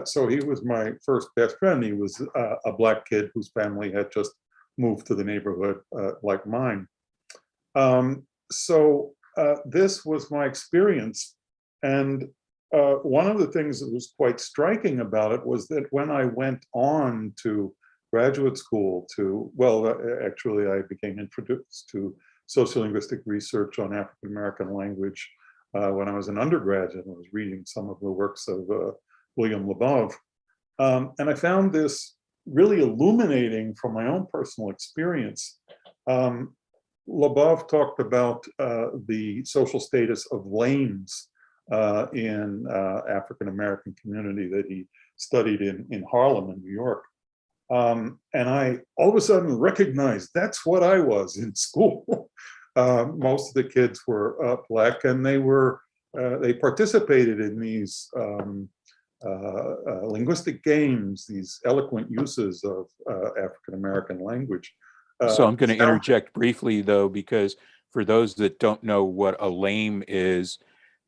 So he was my first best friend. He was a Black kid whose family had just moved to the neighborhood like mine. So this was my experience. And one of the things that was quite striking about it was that when I went on to graduate school actually I became introduced to sociolinguistic research on African American language when I was an undergraduate. I was reading some of the works of William Baugh. And I found this really illuminating from my own personal experience. Baugh talked about the social status of lames in African American community that he studied in Harlem in New York. And I all of a sudden recognized that's what I was in school. Most of the kids were Black, and they participated in these linguistic games, these eloquent uses of African American language. So I'm going to interject briefly, though, because for those that don't know what a lame is,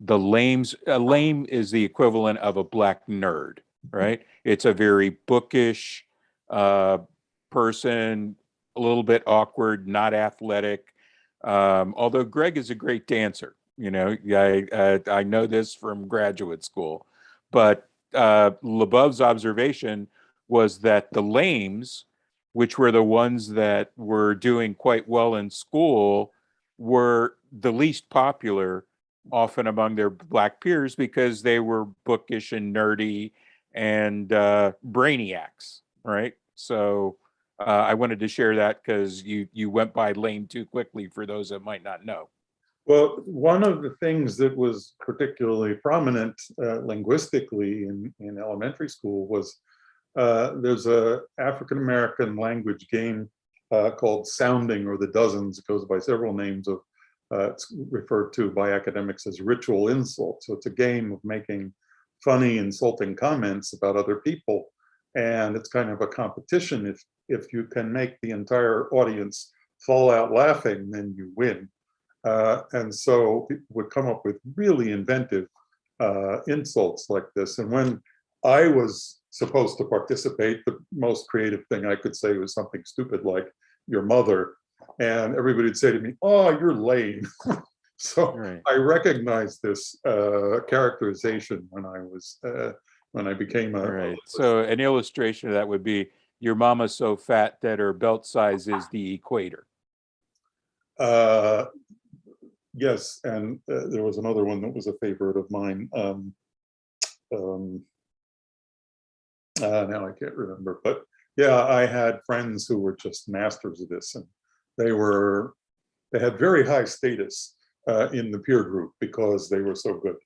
a lame is the equivalent of a Black nerd, right? It's a very bookish person, a little bit awkward, not athletic. Although Greg is a great dancer, I know this from graduate school. But LeBeau's observation was that the lames, which were the ones that were doing quite well in school, were the least popular often among their Black peers because they were bookish and nerdy and brainiacs, right? So I wanted to share that because you went by lame too quickly for those that might not know. Well, one of the things that was particularly prominent linguistically in elementary school was there's a African American language game called Sounding, or the Dozens. It goes by several names. It's referred to by academics as ritual insult. So it's a game of making funny, insulting comments about other people, and it's kind of a competition. If you can make the entire audience fall out laughing, then you win. And so people would come up with really inventive insults like this. And when I was supposed to participate, the most creative thing I could say was something stupid like "your mother," and everybody would say to me, "Oh, you're lame." So right. I recognized this characterization when I became a right. So an illustration of that would be, "Your mama's so fat that her belt size is the equator." Yes, and there was another one that was a favorite of mine. Now I can't remember, but yeah, I had friends who were just masters of this, and they had very high status in the peer group because they were so good.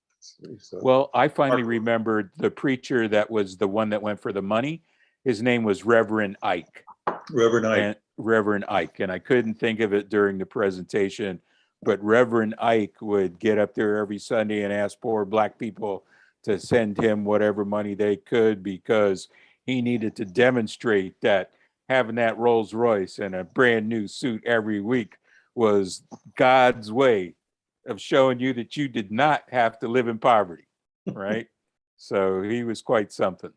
So, well, I finally remembered the preacher that was the one that went for the money. His name was Reverend Ike. Reverend Ike, and I couldn't think of it during the presentation, but Reverend Ike would get up there every Sunday and ask poor Black people to send him whatever money they could because he needed to demonstrate that having that Rolls Royce and a brand new suit every week was God's way of showing you that you did not have to live in poverty, right? So he was quite something.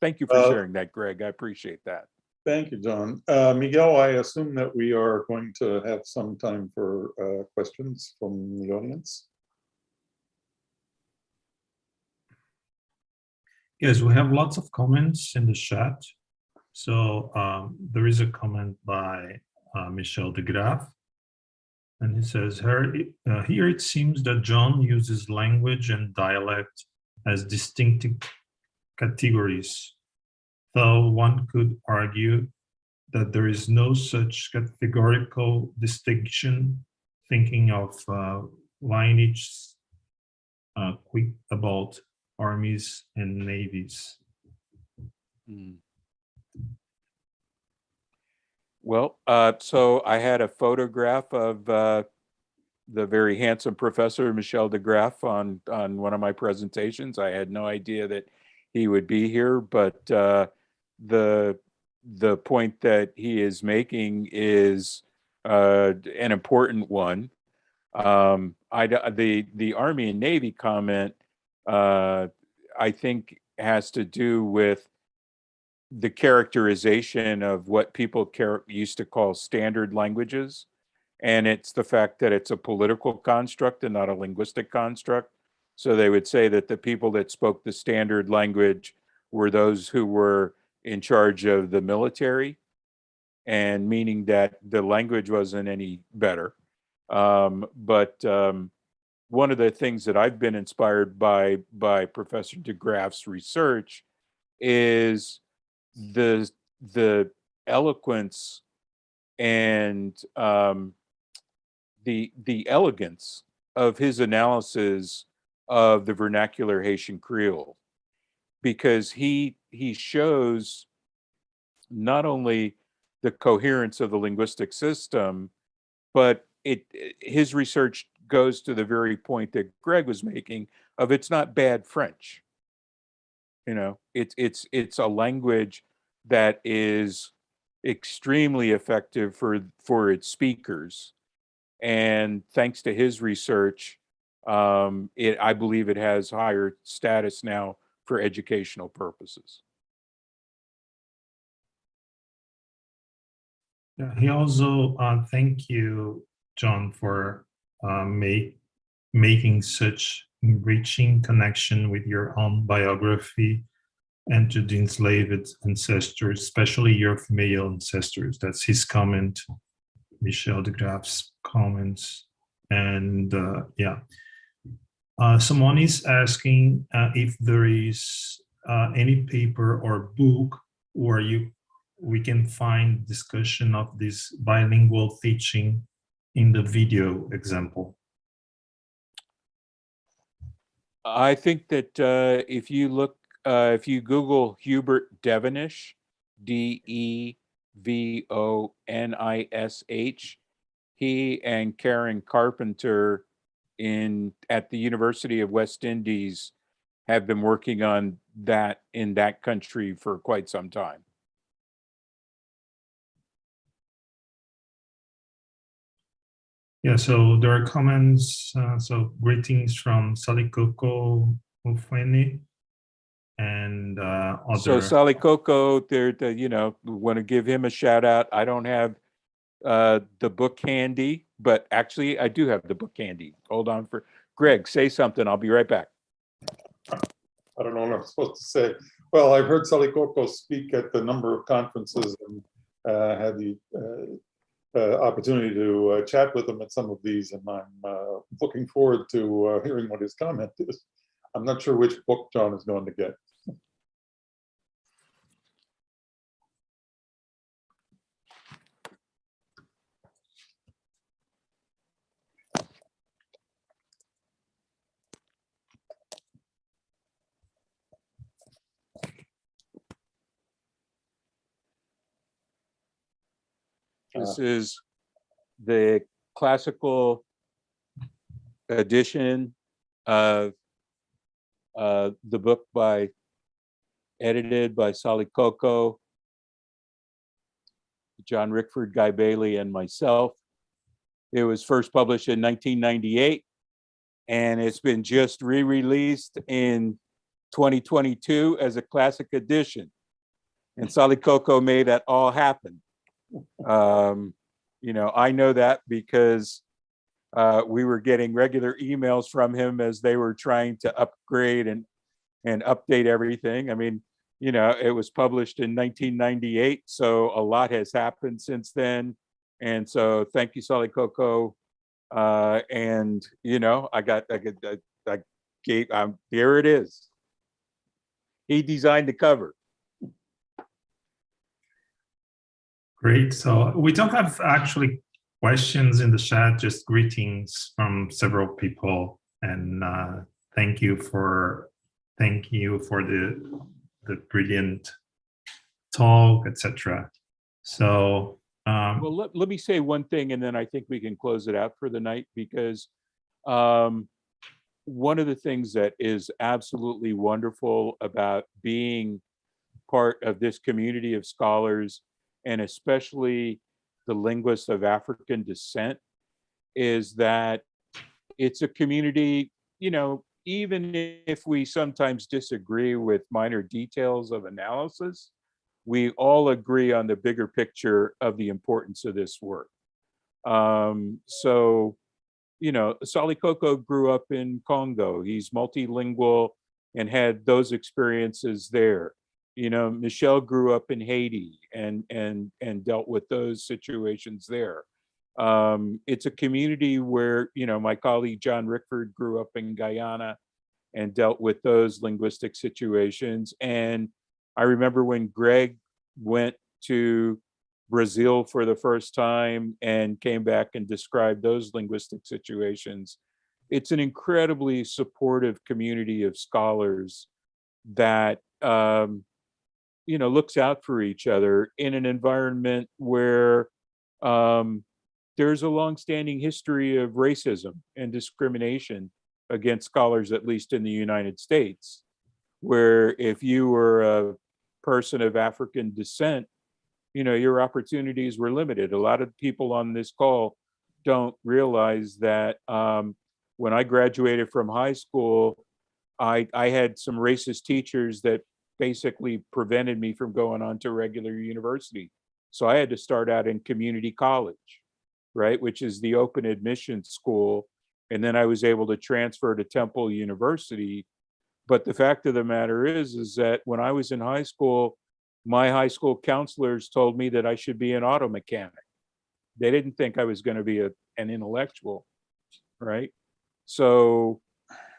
Thank you for sharing that, Greg. I appreciate that. Thank you, John. Miguel, I assume that we are going to have some time for questions from the audience. Yes, we have lots of comments in the chat. So there is a comment by Michel de Graaf, and he says, here it seems that John uses language and dialect as distinctive categories, though one could argue that there is no such categorical distinction, thinking of lineage quick about armies and navies. Well, so I had a photograph of the very handsome Professor Michel de Graaf on one of my presentations. I had no idea that he would be here, but the point that he is making is an important one. The Army and Navy comment, I think, has to do with the characterization of what people used to call standard languages. And it's the fact that it's a political construct and not a linguistic construct. So they would say that the people that spoke the standard language were those who were in charge of the military, and meaning that the language wasn't any better. But one of the things that I've been inspired by Professor de Graaf's research is the eloquence and the elegance of his analysis of the vernacular Haitian Creole, because he shows not only the coherence of the linguistic system, but his research goes to the very point that Greg was making of it's not bad French. You know, it's a language that is extremely effective for its speakers, and thanks to his research, I believe it has higher status now for educational purposes. Yeah, he also thank you, John, for making such enriching connection with your own biography and to the enslaved ancestors, especially your female ancestors. That's his comment, Michel de Graaf's comments. And yeah, someone is asking if there is any paper or book where we can find discussion of this bilingual teaching in the video example. I think that if you Google Hubert Devonish, Devonish, he and Karen Carpenter at the University of West Indies have been working on that in that country for quite some time. Yeah, so there are comments. So greetings from Salikoko Ofweni and other. So Salikoko, we want to give him a shout out. I don't have the book handy, but actually I do have the book handy. Hold on for Greg, say something. I'll be right back. I don't know what I'm supposed to say. Well, I've heard Salikoko speak at the number of conferences and had the opportunity to chat with him at some of these, and I'm looking forward to hearing what his comment is. I'm not sure which book John is going to get. This is the classical edition of the book by edited by Sally Coco, John Rickford, Guy Bailey, and myself. It was first published in 1998, and it's been just re-released in 2022 as a classic edition. And Sally Coco made that all happen. You know, I know that because we were getting regular emails from him as they were trying to upgrade and update everything. I mean, you know, it was published in 1998, so a lot has happened since then. And so thank you, Sally Coco. And, you know, here it is. He designed the cover. Great. So we don't have actually questions in the chat, just greetings from several people. And thank you for the brilliant talk, etc. So well, let me say one thing, and then I think we can close it out for the night, because one of the things that is absolutely wonderful about being part of this community of scholars, and especially the linguists of African descent, is that it's a community, you know, even if we sometimes disagree with minor details of analysis, we all agree on the bigger picture of the importance of this work. So, you know, Sally Coco grew up in Congo. He's multilingual and had those experiences there. You know, Michelle grew up in Haiti and dealt with those situations there. It's a community where, you know, my colleague John Rickford grew up in Guyana and dealt with those linguistic situations. And I remember when Greg went to Brazil for the first time and came back and described those linguistic situations. It's an incredibly supportive community of scholars that, you know, looks out for each other in an environment where there's a longstanding history of racism and discrimination against scholars, at least in the United States, where if you were a person of African descent, you know, your opportunities were limited. A lot of people on this call don't realize that when I graduated from high school, I had some racist teachers that basically prevented me from going on to regular university. So I had to start out in community college, right, which is the open admission school. And then I was able to transfer to Temple University. But the fact of the matter is that when I was in high school, my high school counselors told me that I should be an auto mechanic. They didn't think I was going to be an intellectual, right? So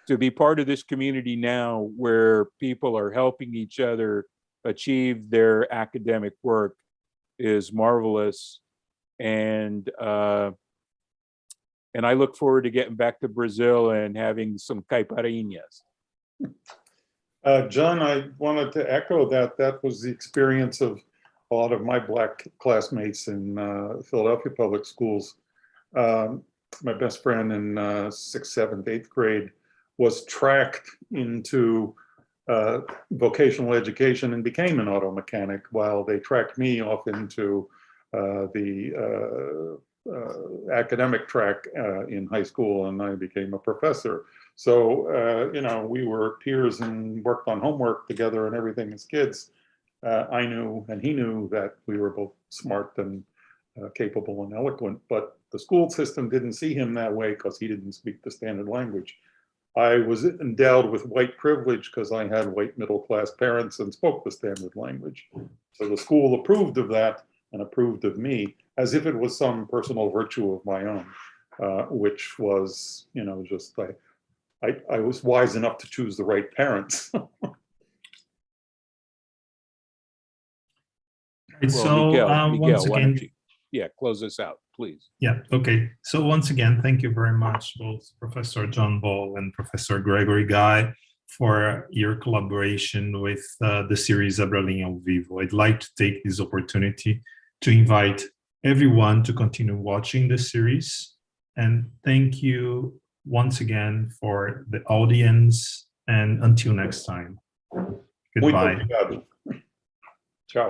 to be part of this community now where people are helping each other achieve their academic work is marvelous. And I look forward to getting back to Brazil and having some caipirinhas. John, I wanted to echo that. That was the experience of a lot of my Black classmates in Philadelphia public schools. My best friend in 6th, 7th, 8th grade was tracked into vocational education and became an auto mechanic, while they tracked me off into the academic track in high school, and I became a professor. So, you know, we were peers and worked on homework together and everything as kids. I knew, and he knew, that we were both smart and capable and eloquent, but the school system didn't see him that way because he didn't speak the standard language. I was endowed with white privilege because I had white middle-class parents and spoke the standard language. So the school approved of that and approved of me as if it was some personal virtue of my own, which was, you know, just I was wise enough to choose the right parents. So Miguel, once again, close us out, please. Yeah, okay. So once again, thank you very much, both Professor John Ball and Professor Gregory Guy, for your collaboration with the series Abralinha ao Vivo. I'd like to take this opportunity to invite everyone to continue watching the series. And thank you once again for the audience, and until next time. Muito Goodbye. obrigado. Tchau.